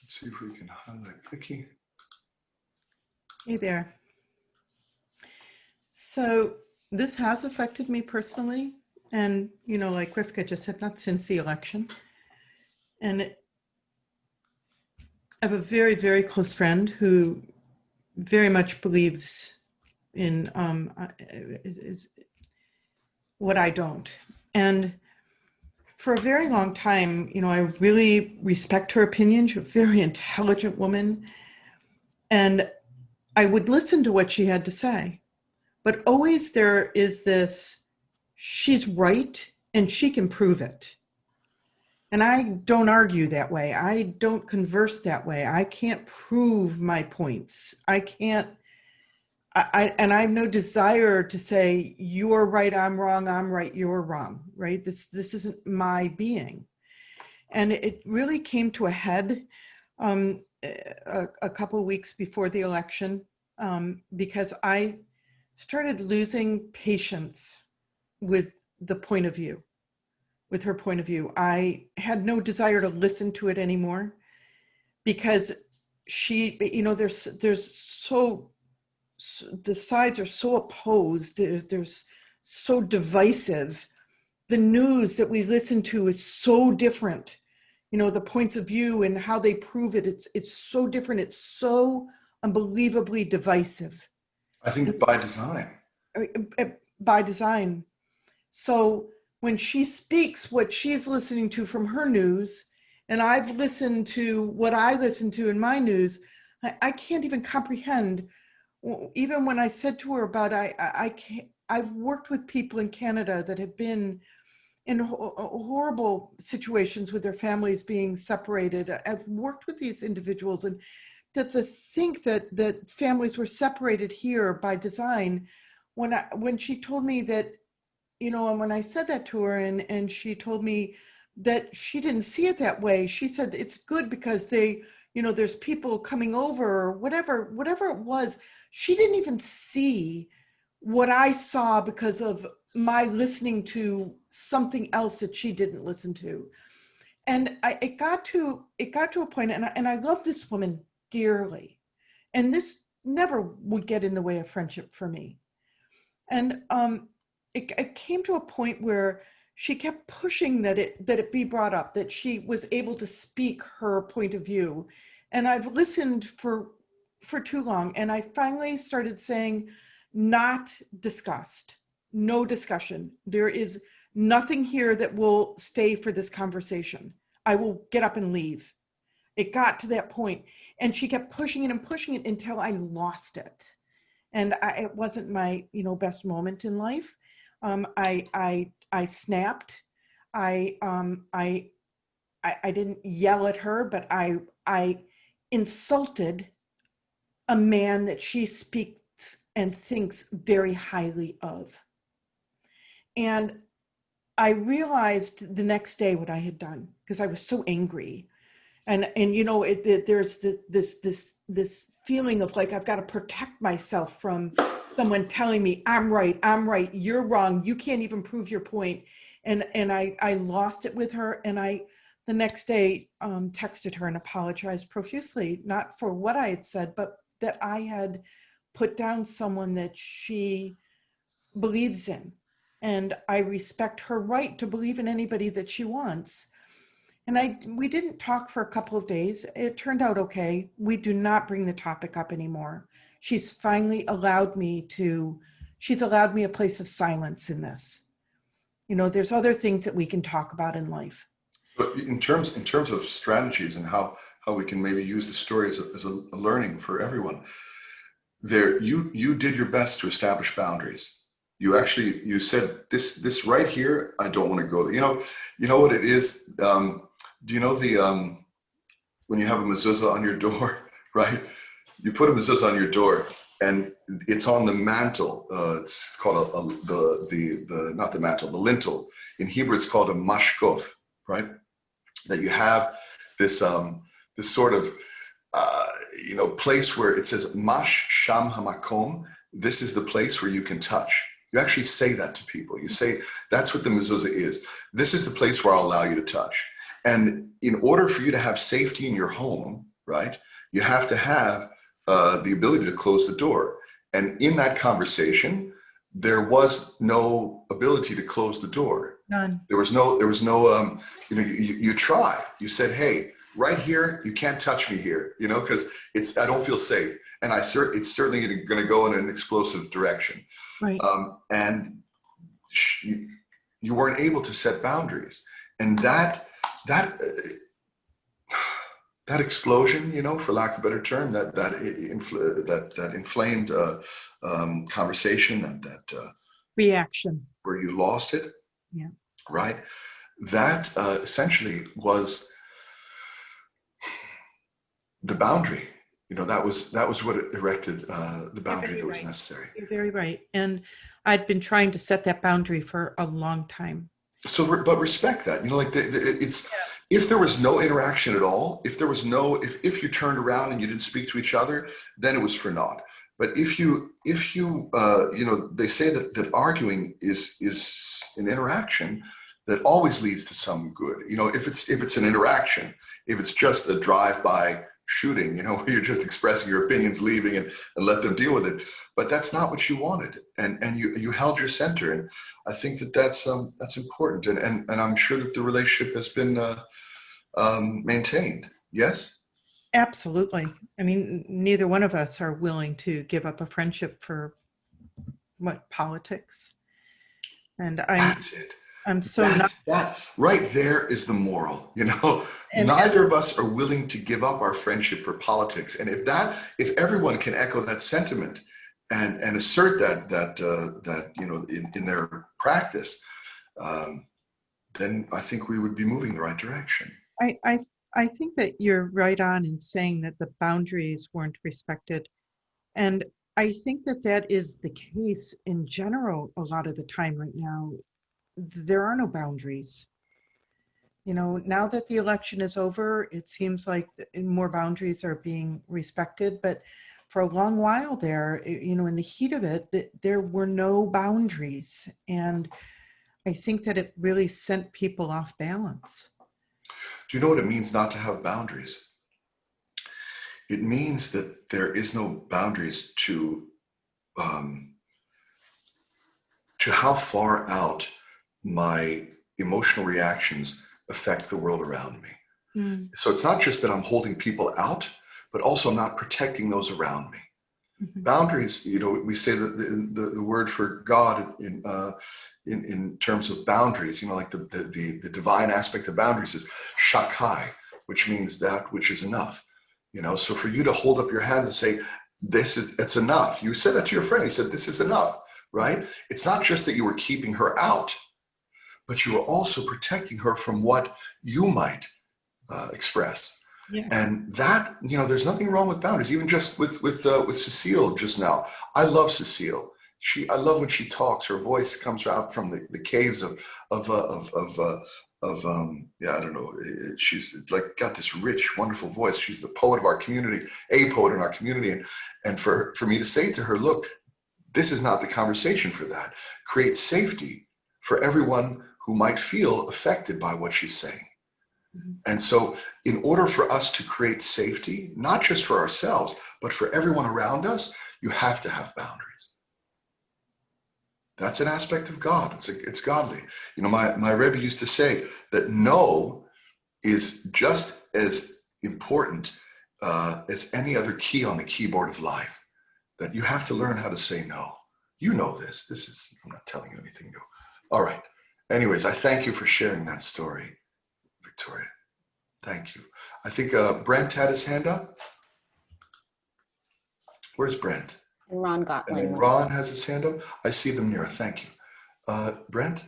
Speaker 1: Let's see if we can highlight Vicky.
Speaker 7: Hey there. So this has affected me personally. And, you know, like Rivka just said, not since the election. And I have a very, very close friend who very much believes in is what I don't. And for a very long time, you know, I really respect her opinion. She's a very intelligent woman. And I would listen to what she had to say. But always there is this, she's right and she can prove it. And I don't argue that way. I don't converse that way. I can't prove my points. I can't, and I have no desire to say, you're right, I'm wrong, I'm right, you're wrong, right? This isn't my being. And it really came to a head a couple of weeks before the election because I started losing patience with the point of view, with her point of view. I had no desire to listen to it anymore because she, you know, there's so, the sides are so opposed. There's so divisive. The news that we listen to is so different. You know, the points of view and how they prove it, it's so different. It's so unbelievably divisive.
Speaker 1: I think by design.
Speaker 7: By design. So when she speaks what she's listening to from her news, and I've listened to what I listen to in my news, I can't even comprehend. Even when I said to her about, I've worked with people in Canada that have been in horrible situations with their families being separated. I've worked with these individuals, and that the think that families were separated here by design, when she told me that, you know, and when I said that to her and she told me that she didn't see it that way, she said it's good because they, you know, there's people coming over or whatever it was. She didn't even see what I saw because of my listening to something else that she didn't listen to. And it got to a point, and I love this woman dearly. And this never would get in the way of friendship for me. And it came to a point where she kept pushing that it be brought up, that she was able to speak her point of view. And I've listened for too long. And I finally started saying, not discussed, no discussion. There is nothing here that will stay for this conversation. I will get up and leave. It got to that point, and she kept pushing it and pushing it until I lost it. And it wasn't my, best moment in life. I snapped. I didn't yell at her, but I insulted a man that she speaks and thinks very highly of. And I realized the next day what I had done, because I was so angry. And there's this feeling of like, I've got to protect myself from someone telling me I'm right, you're wrong, you can't even prove your point. And I lost it with her. And the next day texted her and apologized profusely, not for what I had said, but that I had put down someone that she believes in. And I respect her right to believe in anybody that she wants. And we didn't talk for a couple of days. It turned out okay. We do not bring the topic up anymore. She's finally allowed me a place of silence in this. There's other things that we can talk about in life.
Speaker 1: But in terms of strategies and how we can maybe use the story as a learning for everyone, you did your best to establish boundaries. You said this right here, I don't want to go there. You know what it is? Do you know when you have a mezuzah on your door, right? You put a mezuzah on your door, and it's on the mantle. It's called not the mantle, the lintel. In Hebrew, it's called a mashkof, right? That you have this sort of place where it says mash sham hamakom. This is the place where you can touch. You actually say that to people. You say, that's what the mezuzah is. This is the place where I'll allow you to touch. And in order for you to have safety in your home, right, you have to have the ability to close the door. And in that conversation, there was no ability to close the door.
Speaker 7: None.
Speaker 1: There was no, you try. You said, hey, right here, you can't touch me here, because I don't feel safe. And it's certainly going to go in an explosive direction.
Speaker 7: Right.
Speaker 1: And you weren't able to set boundaries. And that explosion, for lack of a better term, that inflamed conversation, that
Speaker 7: reaction
Speaker 1: where you lost it,
Speaker 7: yeah,
Speaker 1: right? That essentially was the boundary. That was what erected the boundary that was necessary.
Speaker 7: You're very right. And I'd been trying to set that boundary for a long time.
Speaker 1: So, but respect that, if there was no interaction at all, if you turned around and you didn't speak to each other, then it was for naught. But if you they say that arguing is an interaction that always leads to some good. If it's an interaction, if it's just a drive-by shooting, where you're just expressing your opinions, leaving and let them deal with it. But that's not what you wanted. And you held your center. And I think that's important. And I'm sure that the relationship has been maintained. Yes?
Speaker 7: Absolutely. I mean, neither one of us are willing to give up a friendship for politics. And
Speaker 1: That's it.
Speaker 7: I'm so
Speaker 1: that right there is the moral,
Speaker 7: And
Speaker 1: neither of us are willing to give up our friendship for politics. And if everyone can echo that sentiment and assert that in their practice, then I think we would be moving in the right direction.
Speaker 7: I think that you're right on in saying that the boundaries weren't respected. And I think that is the case in general a lot of the time right now. There are no boundaries. Now that the election is over, it seems like more boundaries are being respected. But for a long while there, in the heat of it, there were no boundaries. And I think that it really sent people off balance.
Speaker 1: Do you know what it means not to have boundaries? It means that there is no boundaries to how far out my emotional reactions affect the world around me. So it's not just that I'm holding people out, but also I'm not protecting those around me. Mm-hmm. Boundaries, we say that the word for God in terms of boundaries, like the divine aspect of boundaries is shakai, which means that which is enough. So for you to hold up your hand and say, it's enough. You said that to your friend. You said, this is enough, right? It's not just that you were keeping her out, but you were also protecting her from what you might express.
Speaker 7: Yeah.
Speaker 1: And that, there's nothing wrong with boundaries. Even just with Cecile just now. I love Cecile. I love when she talks. Her voice comes out from the caves of I don't know. She's like got this rich, wonderful voice. She's the poet of our community, a poet in our community. And for me to say to her, look, this is not the conversation for that. Create safety for everyone who might feel affected by what she's saying. Mm-hmm. And so in order for us to create safety, not just for ourselves, but for everyone around us, you have to have boundaries. That's an aspect of God. It's godly. My Rebbe used to say that no is just as important as any other key on the keyboard of life. That you have to learn how to say no. You know this. I'm not telling you anything new. All right. Anyways, I thank you for sharing that story, Victoria. Thank you. I think Brent had his hand up. Where's Brent?
Speaker 4: And Ron got
Speaker 1: And
Speaker 4: one.
Speaker 1: then Ron has his hand up. I see them near. Thank you. Brent?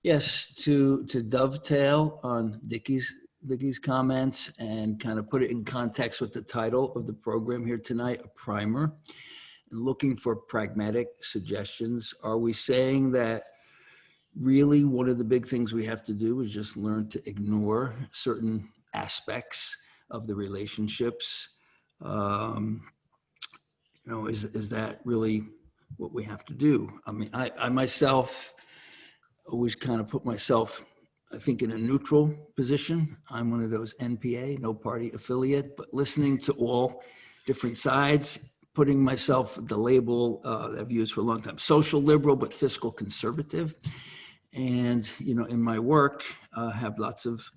Speaker 8: Yes, to dovetail on Vicky's comments and kind of put it in context with the title of the program here tonight, a primer, and looking for pragmatic suggestions. Are we saying that really one of the big things we have to do is just learn to ignore certain aspects of the relationships? Is that really what we have to do? I mean, I myself always kind of put myself, I think, in a neutral position. I'm one of those NPA, no party affiliate, but listening to all different sides, putting myself the label I've used for a long time, social liberal, but fiscal conservative. And, in my work, have lots of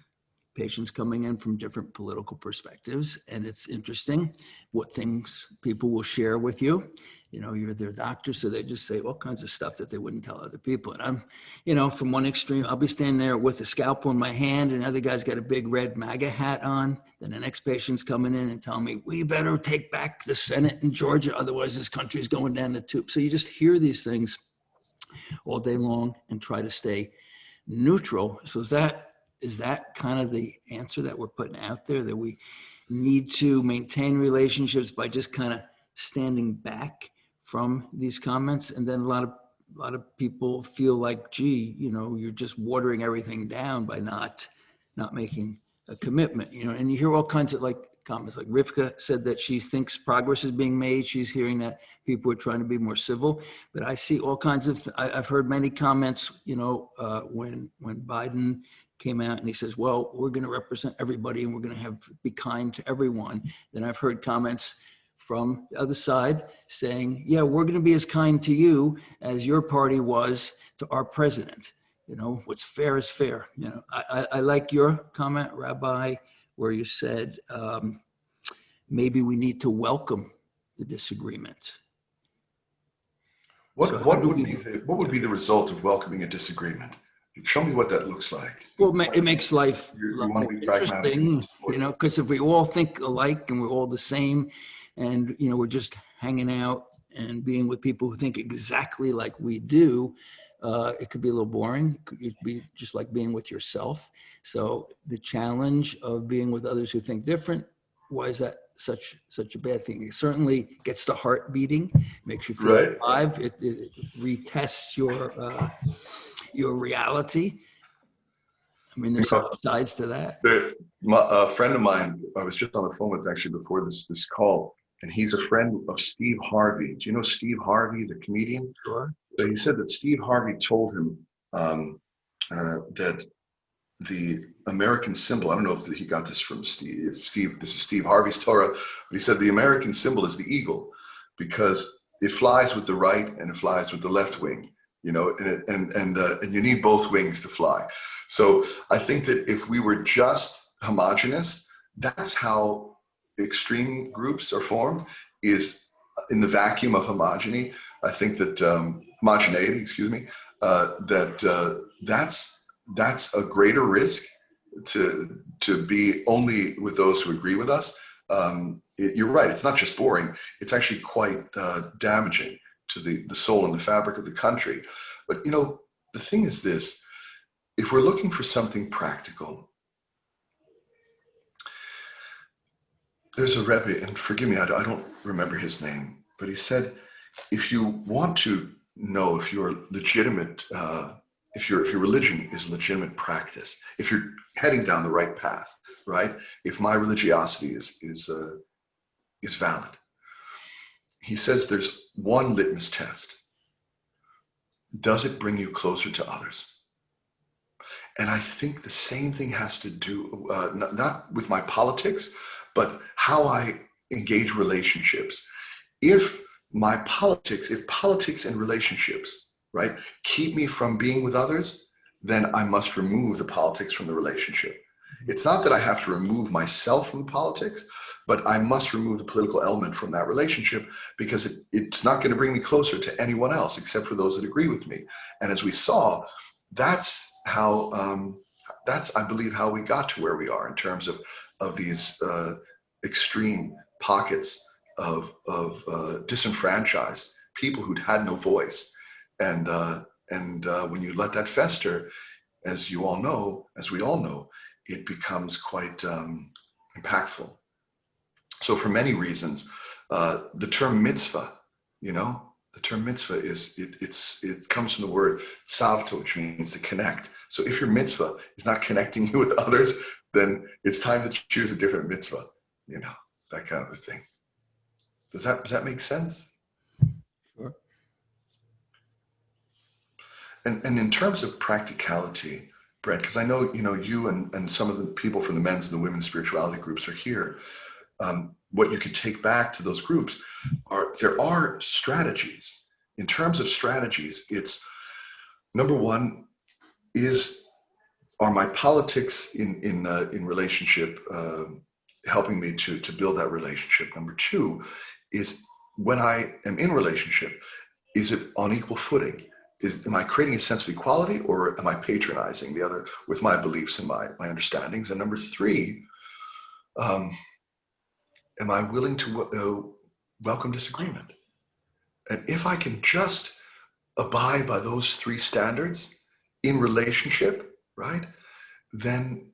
Speaker 8: patients coming in from different political perspectives. And it's interesting what things people will share with you. You're their doctor, so they just say all kinds of stuff that they wouldn't tell other people. And I'm, from one extreme, I'll be standing there with a scalpel in my hand, and the other guy's got a big red MAGA hat on. Then the next patient's coming in and telling me, we better take back the Senate in Georgia, otherwise this country's going down the tube. So you just hear these things all day long and try to stay neutral. So is that kind of the answer that we're putting out there, that we need to maintain relationships by just kind of standing back from these comments? And then a lot of people feel like, gee, you're just watering everything down by not making a commitment, and you hear all kinds of comments. Like Rivka said that she thinks progress is being made. She's hearing that people are trying to be more civil, but I see all kinds of, I've heard many comments, when Biden came out and he says, well, we're going to represent everybody and we're going to be kind to everyone. Then I've heard comments from the other side saying, yeah, we're going to be as kind to you as your party was to our president. What's fair is fair. I like your comment, Rabbi, where you said maybe we need to welcome the disagreement.
Speaker 1: What would be the result of welcoming a disagreement? Show me what that looks like.
Speaker 8: Well, it makes life
Speaker 1: interesting,
Speaker 8: because if we all think alike and we're all the same, and we're just hanging out and being with people who think exactly like we do, it could be a little boring. It could be just like being with yourself. So the challenge of being with others who think different, why is that such a bad thing? It certainly gets the heart beating, makes you feel alive. It retests your reality. I mean, there's sides to that.
Speaker 1: A friend of mine, I was just on the phone with actually before this call, and he's a friend of Steve Harvey. Do you know Steve Harvey, the comedian?
Speaker 8: Sure.
Speaker 1: So he said that Steve Harvey told him that the American symbol, I don't know if he got this from Steve, this is Steve Harvey's Torah, but he said the American symbol is the eagle because it flies with the right and it flies with the left wing, and you need both wings to fly. So I think that if we were just homogenous, that's how extreme groups are formed, is in the vacuum of homogeny. I think that homogeneity, excuse me, that's a greater risk to be only with those who agree with us. You're right. It's not just boring. It's actually quite damaging to the soul and the fabric of the country. But, you know, the thing is this, if we're looking for something practical, there's a Rebbe, and forgive me, I don't remember his name, but he said, if you want to know if you're legitimate, if your religion is legitimate practice, if you're heading down the right path, right? If my religiosity is valid, he says there's one litmus test. Does it bring you closer to others? And I think the same thing has to do, not with my politics, but how I engage relationships. If politics and relationships, right, keep me from being with others, then I must remove the politics from the relationship. It's not that I have to remove myself from politics, but I must remove the political element from that relationship, because it's not going to bring me closer to anyone else except for those that agree with me. And as we saw, that's how, I believe, how we got to where we are in terms of these extreme pockets of disenfranchised people who'd had no voice. And when you let that fester, as you all know, as we all know, it becomes quite impactful. So for many reasons, the term mitzvah, you know, the term mitzvah it comes from the word tzavta, which means to connect. So if your mitzvah is not connecting you with others, then it's time to choose a different mitzvah, you know, that kind of a thing. Does that make sense?
Speaker 8: Sure.
Speaker 1: And in terms of practicality, Brett, because I know, you know, you and some of the people from the men's and the women's spirituality groups are here. What you could take back to those groups there are strategies. In terms of strategies, it's number one are my politics in relationship helping me to build that relationship. Number two is, when I am in relationship, is it on equal footing? Am I creating a sense of equality, or am I patronizing the other with my beliefs and my understandings? And number three, am I willing to welcome disagreement? And if I can just abide by those three standards in relationship, right, then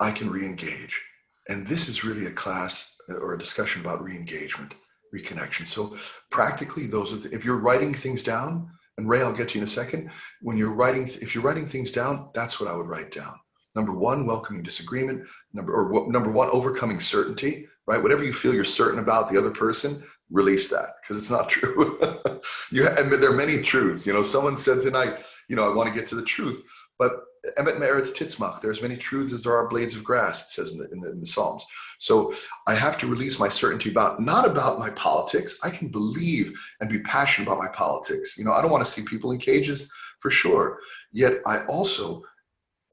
Speaker 1: I can re-engage. And this is really a class or a discussion about re-engagement, reconnection. So practically, if you're writing things down, and Ray, I'll get to you in a second, if you're writing things down, that's what I would write down. Number one, welcoming disagreement. Number one, overcoming certainty, right? Whatever you feel you're certain about the other person, release that, because it's not true. And there are many truths. You know, someone said tonight, you know, I want to get to the truth, but Emet Me'eretz Titzmach, there's many truths as there are blades of grass, it says in the Psalms. So I have to release my certainty not about my politics. I can believe and be passionate about my politics. You know, I don't want to see people in cages, for sure. Yet I also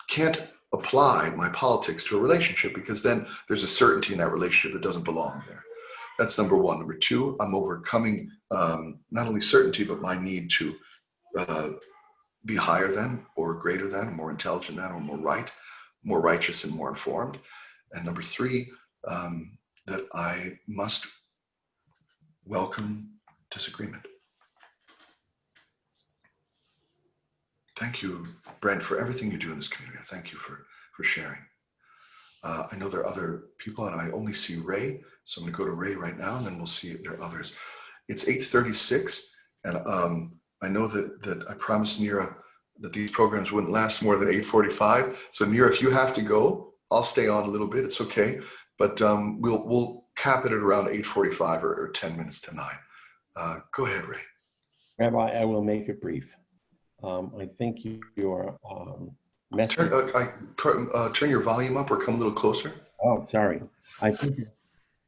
Speaker 1: can't apply my politics to a relationship, because then there's a certainty in that relationship that doesn't belong there. That's number one. Number two, I'm overcoming not only certainty, but my need to be higher than, or greater than, or more intelligent than, or more righteous and more informed. And number three, that I must welcome disagreement. Thank you, Brent, for everything you do in this community. Thank you for sharing. I know there are other people, and I only see Ray, so I'm going to go to Ray right now, and then we'll see if there are others. It's 8:36, and I know that I promised Neera that these programs wouldn't last more than 8:45. So Neera, if you have to go, I'll stay on a little bit. It's okay, but we'll cap it at around 8:45 or 10 minutes to 9. Go ahead, Ray.
Speaker 9: Rabbi, I will make it brief. I think your message.
Speaker 1: Turn your volume up or come a little closer.
Speaker 9: Oh, sorry.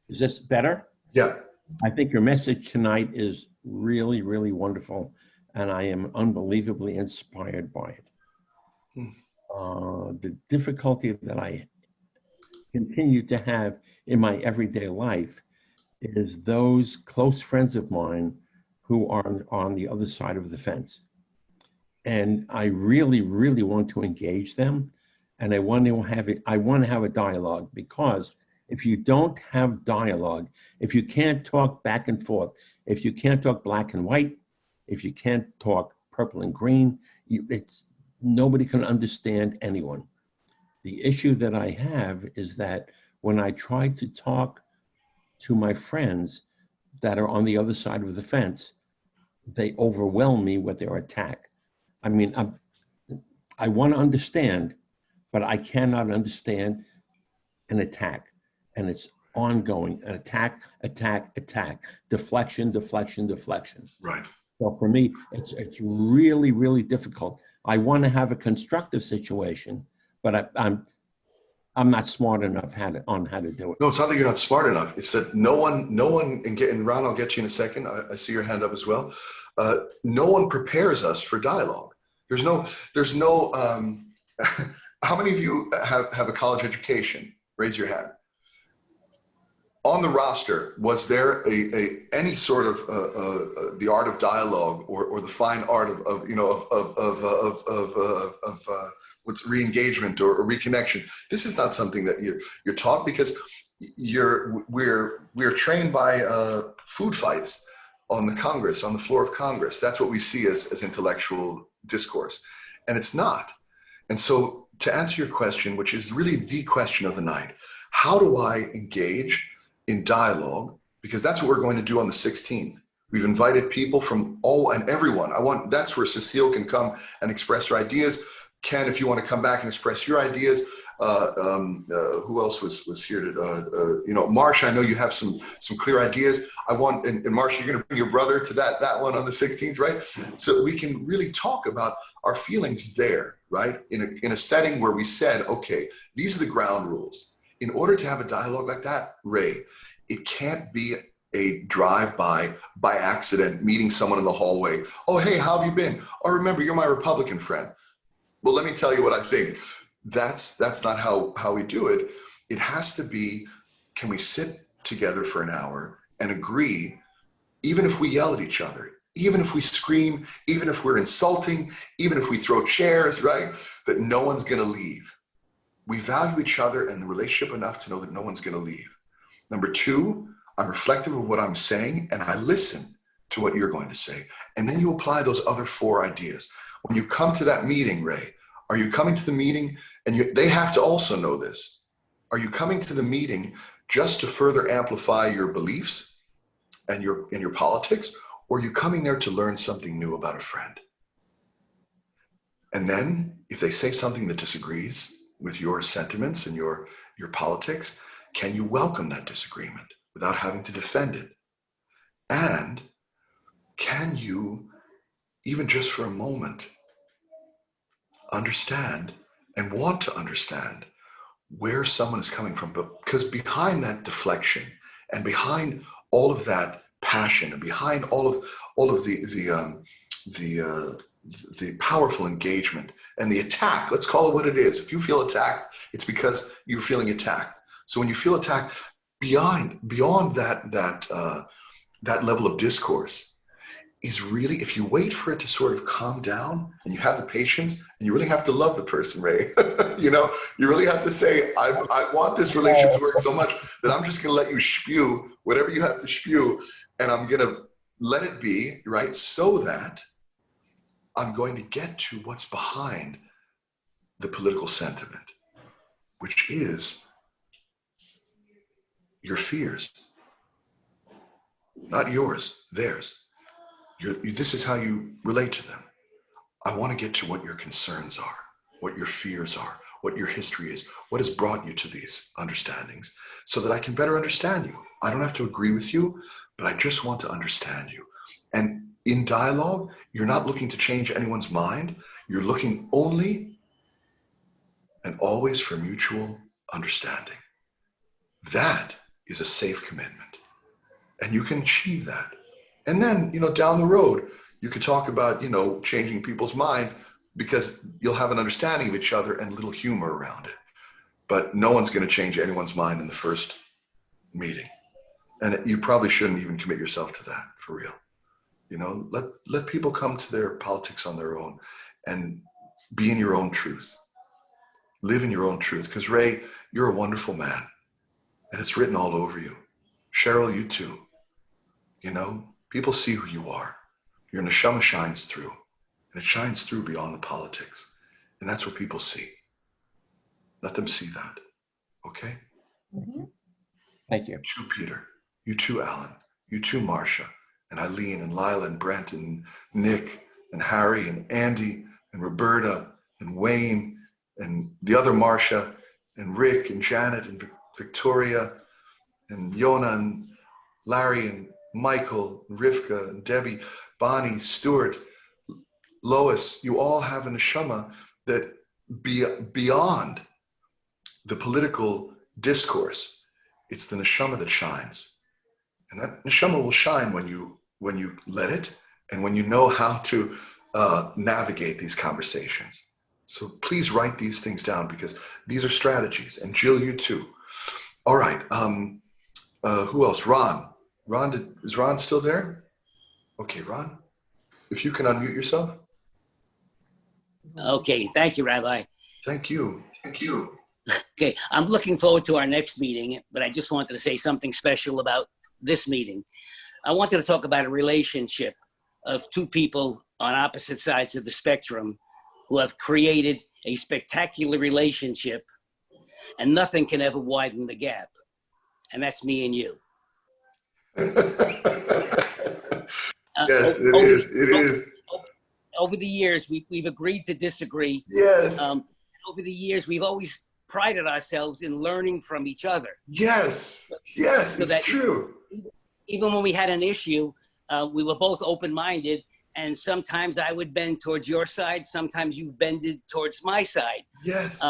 Speaker 9: Is this better?
Speaker 1: Yeah.
Speaker 9: I think your message tonight is really, really wonderful, and I am unbelievably inspired by it. The difficulty that I continue to have in my everyday life is those close friends of mine who are on the other side of the fence. And I really, really want to engage them. And I want to have a dialogue, because if you don't have dialogue, if you can't talk back and forth, if you can't talk black and white, if you can't talk purple and green, nobody can understand anyone. The issue that I have is that when I try to talk to my friends that are on the other side of the fence, they overwhelm me with their attack. I mean, I want to understand, but I cannot understand an attack. And it's ongoing, an attack, deflection.
Speaker 1: Right.
Speaker 9: So for me, it's really, really difficult. I want to have a constructive situation, but I'm not smart enough on how to do it.
Speaker 1: No, it's not that you're not smart enough. It's that no one, and Ron, I'll get you in a second. I see your hand up as well. No one prepares us for dialogue. There's no, how many of you have a college education? Raise your hand. On the roster, was there any sort of the art of dialogue or the fine art of what's re-engagement or reconnection? This is not something that you're taught, because we're trained by food fights on the floor of Congress. That's what we see as intellectual discourse, and it's not. And so, to answer your question, which is really the question of the night, how do I engage in dialogue? Because that's what we're going to do on the 16th. We've invited people from all and everyone. That's where Cecile can come and express her ideas. Ken, if you want to come back and express your ideas. Who else was here? Marsh, I know you have some clear ideas. And Marsh, you're going to bring your brother to that one on the 16th, right? So we can really talk about our feelings there, right? In a setting where we said, okay, these are the ground rules. In order to have a dialogue like that, Ray, it can't be a drive-by by accident, meeting someone in the hallway. Oh, hey, how have you been? Oh, remember, you're my Republican friend. Well, let me tell you what I think. That's not how we do it. It has to be, can we sit together for an hour and agree, even if we yell at each other, even if we scream, even if we're insulting, even if we throw chairs, right? That no one's going to leave. We value each other and the relationship enough to know that no one's going to leave. Number two, I'm reflective of what I'm saying and I listen to what you're going to say. And then you apply those other four ideas. When you come to that meeting, Ray, are you coming to the meeting? And they have to also know this. Are you coming to the meeting just to further amplify your beliefs and your politics? Or are you coming there to learn something new about a friend? And then if they say something that disagrees with your sentiments and your politics, can you welcome that disagreement without having to defend it? And can you, even just for a moment, understand and want to understand where someone is coming from? Because behind that deflection and behind all of that passion and behind all of the powerful engagement and the attack, let's call it what it is. If you feel attacked, it's because you're feeling attacked. So when you feel attacked, beyond that level of discourse is really, if you wait for it to sort of calm down and you have the patience, and you really have to love the person, Ray, you really have to say, I want this relationship to work so much that I'm just going to let you spew whatever you have to spew, and I'm going to let it be, right? So that I'm going to get to what's behind the political sentiment, which is your fears, not yours, theirs. This is how you relate to them. I want to get to what your concerns are, what your fears are, what your history is, what has brought you to these understandings, so that I can better understand you. I don't have to agree with you, but I just want to understand you. And in dialogue, you're not looking to change anyone's mind. You're looking only and always for mutual understanding. That is a safe commitment. And you can achieve that. And then, down the road, you could talk about, changing people's minds, because you'll have an understanding of each other and a little humor around it. But no one's going to change anyone's mind in the first meeting. And you probably shouldn't even commit yourself to that, for real. You know, let people come to their politics on their own and be in your own truth. Live in your own truth. Because Ray, you're a wonderful man, and it's written all over you. Cheryl, you too. You know, people see who you are. Your neshama shines through, and it shines through beyond the politics. And that's what people see. Let them see that. Okay?
Speaker 9: Thank you.
Speaker 1: You too, Peter. You too, Alan. You too, Marcia, and Eileen, and Lila, and Brent, and Nick, and Harry, and Andy, and Roberta, and Wayne, and the other Marcia, and Rick, and Janet, and Victoria, and Yona, and Larry, and Michael, and Rivka, and Debbie, Bonnie, Stuart, Lois. You all have a neshama that beyond the political discourse, it's the neshama that shines. And that neshama will shine when you let it, and when you know how to navigate these conversations. So please write these things down, because these are strategies. And Jill, you too. All right. Who else? Ron. Is Ron still there? Okay, Ron, if you can unmute yourself.
Speaker 10: Okay, thank you, Rabbi.
Speaker 1: Thank you.
Speaker 10: Okay, I'm looking forward to our next meeting, but I just wanted to say something special about this meeting. I wanted to talk about a relationship of two people on opposite sides of the spectrum who have created a spectacular relationship, and nothing can ever widen the gap. And that's me and you.
Speaker 1: Yes, it is.
Speaker 10: Over the years, we've agreed to disagree.
Speaker 1: Yes.
Speaker 10: Over the years, we've always prided ourselves in learning from each other.
Speaker 1: Yes, it's true.
Speaker 10: Even when we had an issue, we were both open-minded, and sometimes I would bend towards your side, sometimes you bended towards my side.
Speaker 1: Yes.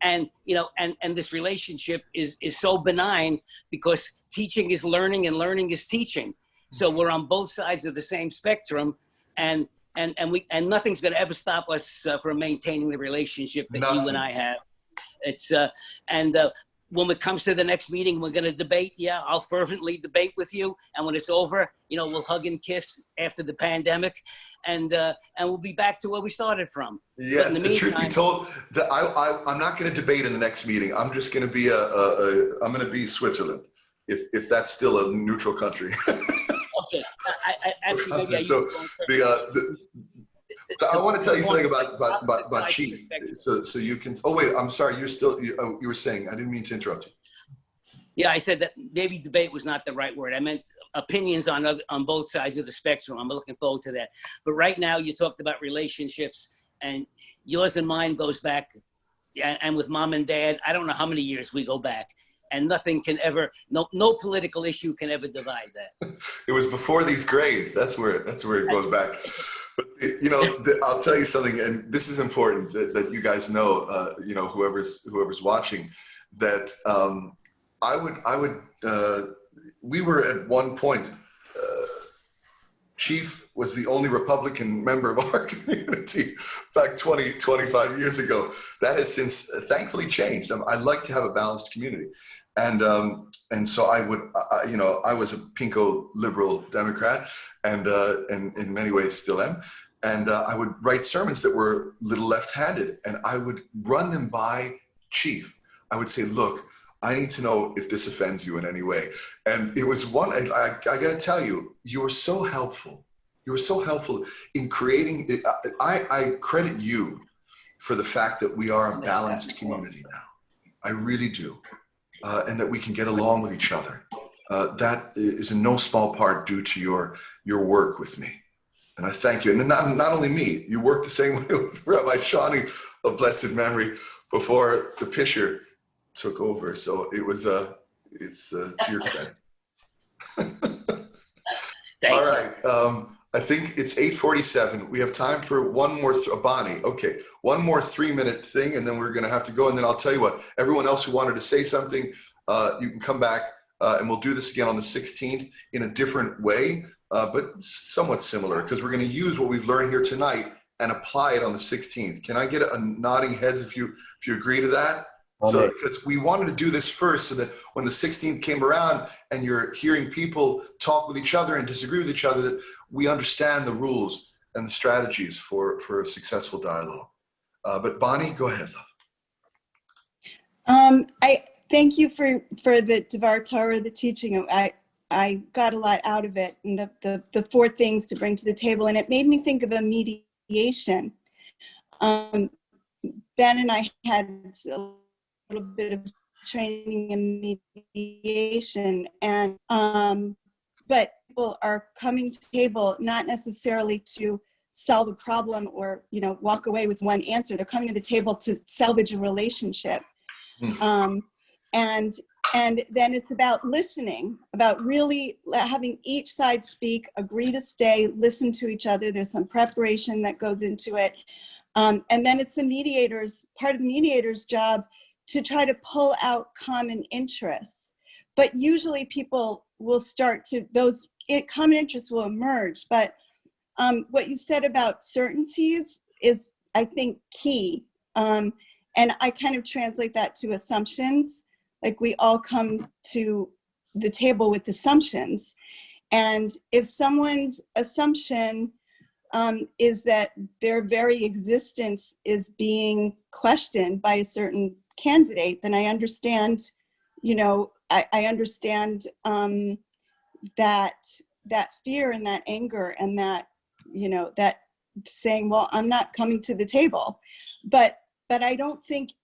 Speaker 10: And you know, and this relationship is so benign, because teaching is learning and learning is teaching. So we're on both sides of the same spectrum, and nothing's going to ever stop us from maintaining the relationship that you and I have. It's when it comes to the next meeting, we're going to debate. Yeah, I'll fervently debate with you, and when it's over, you know, we'll hug and kiss after the pandemic, and we'll be back to where we started from.
Speaker 1: Yes, the truth be told, I'm not going to debate in the next meeting. I'm just going to be I'm going to be Switzerland, if that's still a neutral country.
Speaker 10: Okay, I actually maybe
Speaker 1: so I want to tell you something about Chief. So you can. Oh wait, I'm sorry. You were saying. I didn't mean to interrupt you.
Speaker 10: Yeah, I said that maybe debate was not the right word. I meant opinions on both sides of the spectrum. I'm looking forward to that. But right now, you talked about relationships, and yours and mine goes back. And with mom and dad, I don't know how many years we go back. And nothing can ever, no political issue can ever divide that.
Speaker 1: It was before these grays. That's where it goes back. But you know, I'll tell you something, and this is important that you guys know. You know, whoever's watching, that we were at one point. Chief was the only Republican member of our community back 25 years ago. That has since thankfully changed. I'd like to have a balanced community. And so I was a pinko liberal Democrat, and in many ways still am. And I would write sermons that were a little left-handed, and I would run them by Chief. I would say, look, I need to know if this offends you in any way. And it was one, I got to tell you, you were so helpful. You were so helpful in creating it. I credit you for the fact that we are a balanced community now. I really do. And that we can get along with each other. That is in no small part due to your work with me. And I thank you. And not only me, you worked the same way with Rabbi Shawnee of blessed memory before the Pisher took over. So it was it's to your credit. All right. I think it's 8:47. We have time for one more, Bonnie. Okay, one more 3-minute thing, and then we're going to have to go. And then I'll tell you what, everyone else who wanted to say something, you can come back, and we'll do this again on the 16th in a different way, but somewhat similar, because we're going to use what we've learned here tonight and apply it on the 16th. Can I get a nodding heads if you agree to that? So, because we wanted to do this first so that when the 16th came around and you're hearing people talk with each other and disagree with each other, that we understand the rules and the strategies for a successful dialogue. But Bonnie, go ahead, love.
Speaker 11: I thank you for the Devar Torah, the teaching. I got a lot out of it, and the 4 things to bring to the table, and it made me think of a mediation. Ben and I had a little bit of training in mediation, and but people are coming to the table not necessarily to solve a problem or walk away with one answer. They're coming to the table to salvage a relationship. And then it's about listening, about really having each side speak, agree to stay, listen to each other. There's some preparation that goes into it. And then it's part of the mediator's job to try to pull out common interests. But usually people will start to, common interests will emerge. But what you said about certainties is, I think, key. And I kind of translate that to assumptions. Like, we all come to the table with assumptions. And if someone's assumption is that their very existence is being questioned by a certain candidate, then I understand, I understand that fear and that anger and that, that saying, well, I'm not coming to the table. But I don't think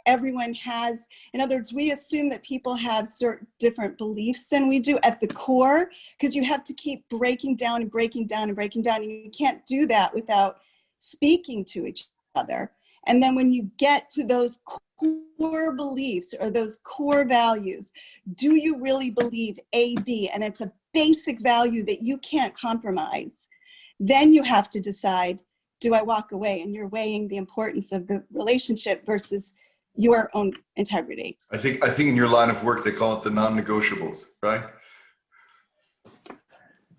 Speaker 11: everyone has, in other words, we assume that people have certain different beliefs than we do at the core, because you have to keep breaking down and breaking down and breaking down. And you can't do that without speaking to each other. And then when you get to those core beliefs or those core values, do you really believe A, B? And it's a basic value that you can't compromise. Then you have to decide, do I walk away? And you're weighing the importance of the relationship versus your own integrity.
Speaker 1: I think in your line of work, they call it the non-negotiables, right?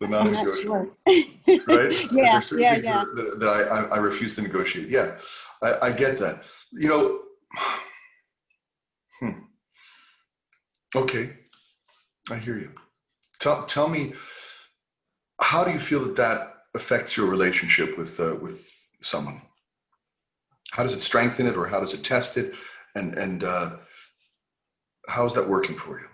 Speaker 1: The non-negotiables, right?
Speaker 11: Yeah,
Speaker 1: There's certain things
Speaker 11: yeah.
Speaker 1: that I refuse to negotiate. Yeah, I get that. Okay, I hear you. Tell me, how do you feel that affects your relationship with someone? How does it strengthen it, or how does it test it? And how is that working for you?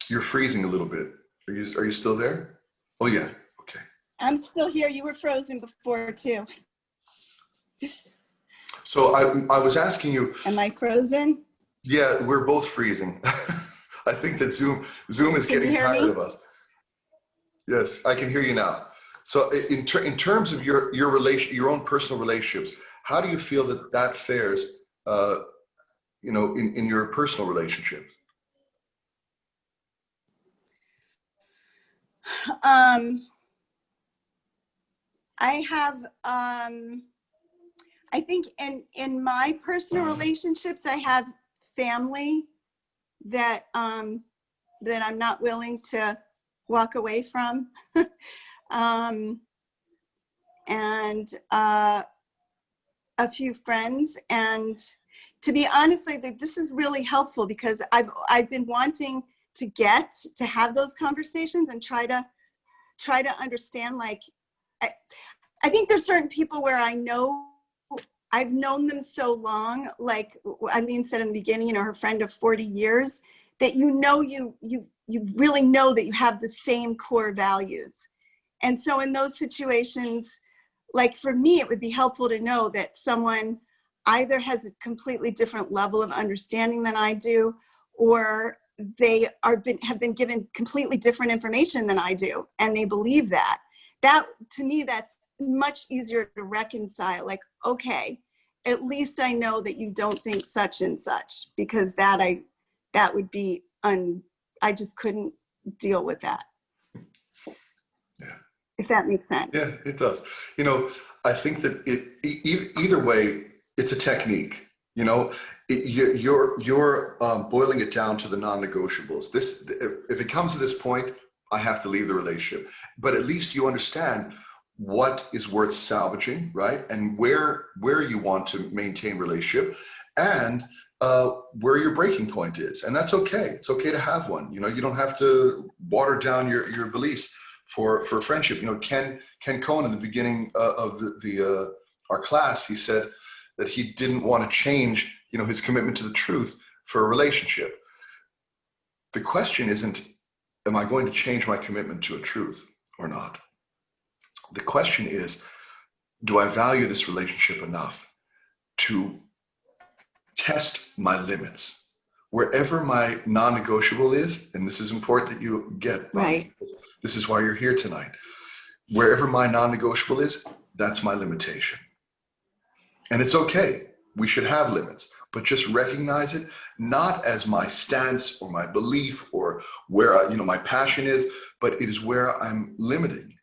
Speaker 1: You're freezing a little bit. Are you still there? Oh yeah. Okay.
Speaker 11: I'm still here. You were frozen before too.
Speaker 1: So I was asking you.
Speaker 11: Am I frozen?
Speaker 1: Yeah, we're both freezing. I think that Zoom is getting tired of us. Yes, I can hear you now. So in terms of your own personal relationships, how do you feel that fares, in your personal relationship?
Speaker 11: I have, I think in my personal relationships, I have family that I'm not willing to walk away from. And a few friends. And to be honest, I think this is really helpful, because I've been wanting to have those conversations and try to understand, like, I think there's certain people where I've known them so long, like Eileen said in the beginning, her friend of 40 years, that you really know that you have the same core values. And so in those situations, like for me, it would be helpful to know that someone either has a completely different level of understanding than I do, or they have been given completely different information than I do, and they believe that. That, to me, that's much easier to reconcile. Like, okay, at least I know that you don't think such and such, because that would be I just couldn't deal with that.
Speaker 1: Yeah.
Speaker 11: If that makes sense.
Speaker 1: Yeah, it does. I think that either way, it's a technique. You're boiling it down to the non-negotiables. If it comes to this point, I have to leave the relationship. But at least you understand what is worth salvaging, right? And where you want to maintain relationship, and where your breaking point is. And that's okay. It's okay to have one. You know, you don't have to water down your beliefs for friendship. You know, Ken Cohen, in the beginning of our class, he said that he didn't want to change, you know, his commitment to the truth for a relationship. The question isn't, am I going to change my commitment to a truth or not? The question is, do I value this relationship enough to test my limits? Wherever my non-negotiable is, and this is important that you get,
Speaker 11: Right.
Speaker 1: this is why you're here tonight. Wherever my non-negotiable is, that's my limitation. And it's okay. We should have limits, but just recognize it, not as my stance or my belief or where my passion is, but it is where I'm limiting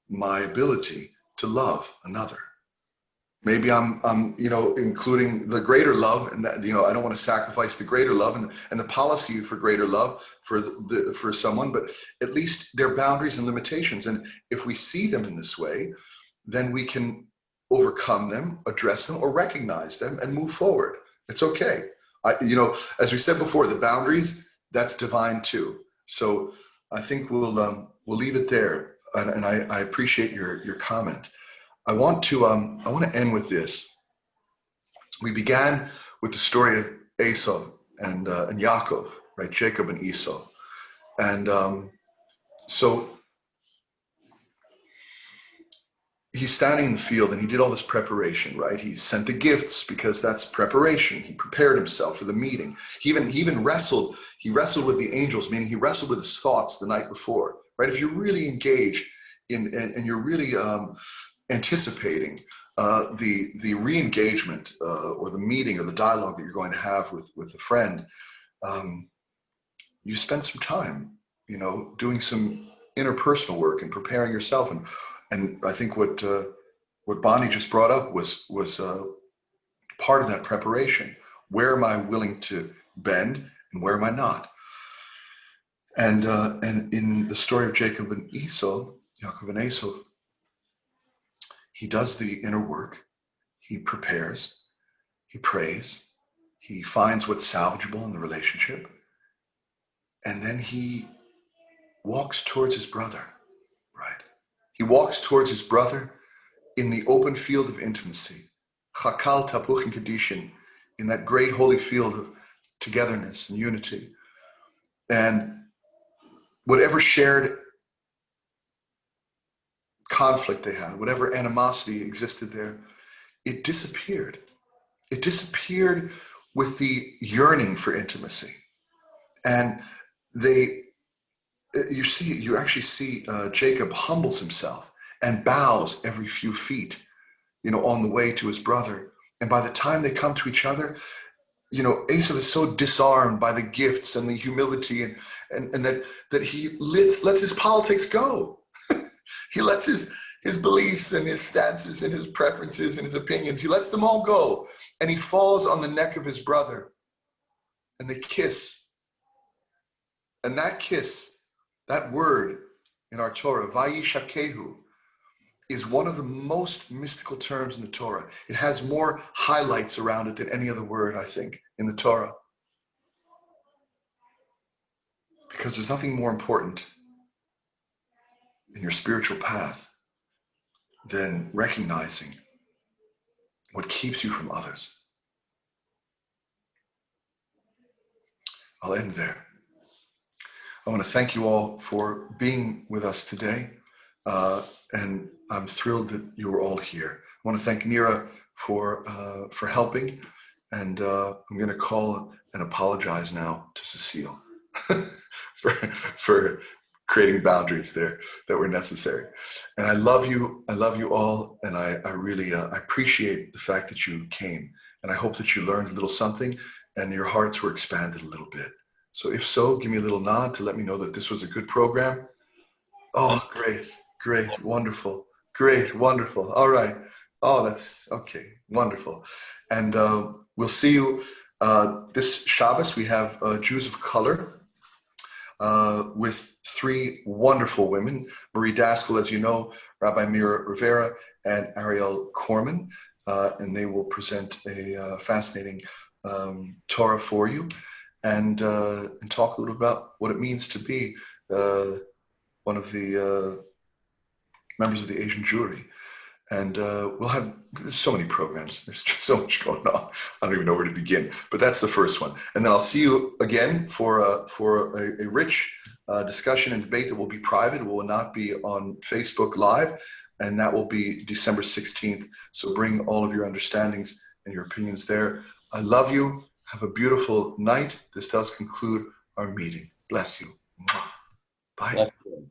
Speaker 1: my ability to love another. Maybe I'm including the greater love, and that, I don't want to sacrifice the greater love and the policy for greater love for someone, but at least there are boundaries and limitations. And if we see them in this way, then we can overcome them, address them, or recognize them and move forward. It's okay. As we said before, the boundaries, that's divine too. So I think we'll leave it there. And I appreciate your comment. I want to end with this. We began with the story of Esau and Yaakov, right? Jacob and Esau. And so he's standing in the field and he did all this preparation, right? He sent the gifts because that's preparation. He prepared himself for the meeting. He even wrestled. He wrestled with the angels, meaning he wrestled with his thoughts the night before, right? If you're really engaged and you're really anticipating the re-engagement or the meeting or the dialogue that you're going to have with a friend, you spend some time, doing some interpersonal work and preparing yourself. And I think what Bonnie just brought up was part of that preparation. Where am I willing to bend and where am I not? And in the story of Jacob and Esau, Yaakov and Esau, he does the inner work. He prepares. He prays. He finds what's salvageable in the relationship. And then he walks towards his brother, right? He walks towards his brother in the open field of intimacy. Chakal tapuch and kedishin, in that great holy field of togetherness and unity. And whatever shared conflict they had, whatever animosity existed there, it disappeared. It disappeared with the yearning for intimacy. And you actually see Jacob humbles himself and bows every few feet, on the way to his brother. And by the time they come to each other, Esau is so disarmed by the gifts and the humility and that he lets his politics go. He lets his beliefs and his stances and his preferences and his opinions, he lets them all go. And he falls on the neck of his brother and they kiss. And that kiss, that word in our Torah, vayishakehu, is one of the most mystical terms in the Torah. It has more highlights around it than any other word, I think, in the Torah. Because there's nothing more important in your spiritual path than recognizing what keeps you from others. I'll end there. I want to thank you all for being with us today. And I'm thrilled that you were all here. I want to thank Nira for helping. And I'm going to call and apologize now to Cecile for creating boundaries there that were necessary. And I love you all. And I really I appreciate the fact that you came. And I hope that you learned a little something and your hearts were expanded a little bit. So if so, give me a little nod to let me know that this was a good program. Oh, great, wonderful, great, wonderful. All right. Oh, that's okay, wonderful. And we'll see you this Shabbos. We have Jews of Color. with three wonderful women, Marie Daskell, as you know, Rabbi Mira Rivera, and Ariel Corman, and they will present a fascinating Torah for you, and talk a little about what it means to be one of the members of the Asian jury. And we'll have, there's so many programs. There's just so much going on. I don't even know where to begin, but that's the first one. And then I'll see you again for a rich discussion and debate that will be private. It will not be on Facebook Live, and that will be December 16th. So bring all of your understandings and your opinions there. I love you. Have a beautiful night. This does conclude our meeting. Bless you. Bye.
Speaker 9: That's good.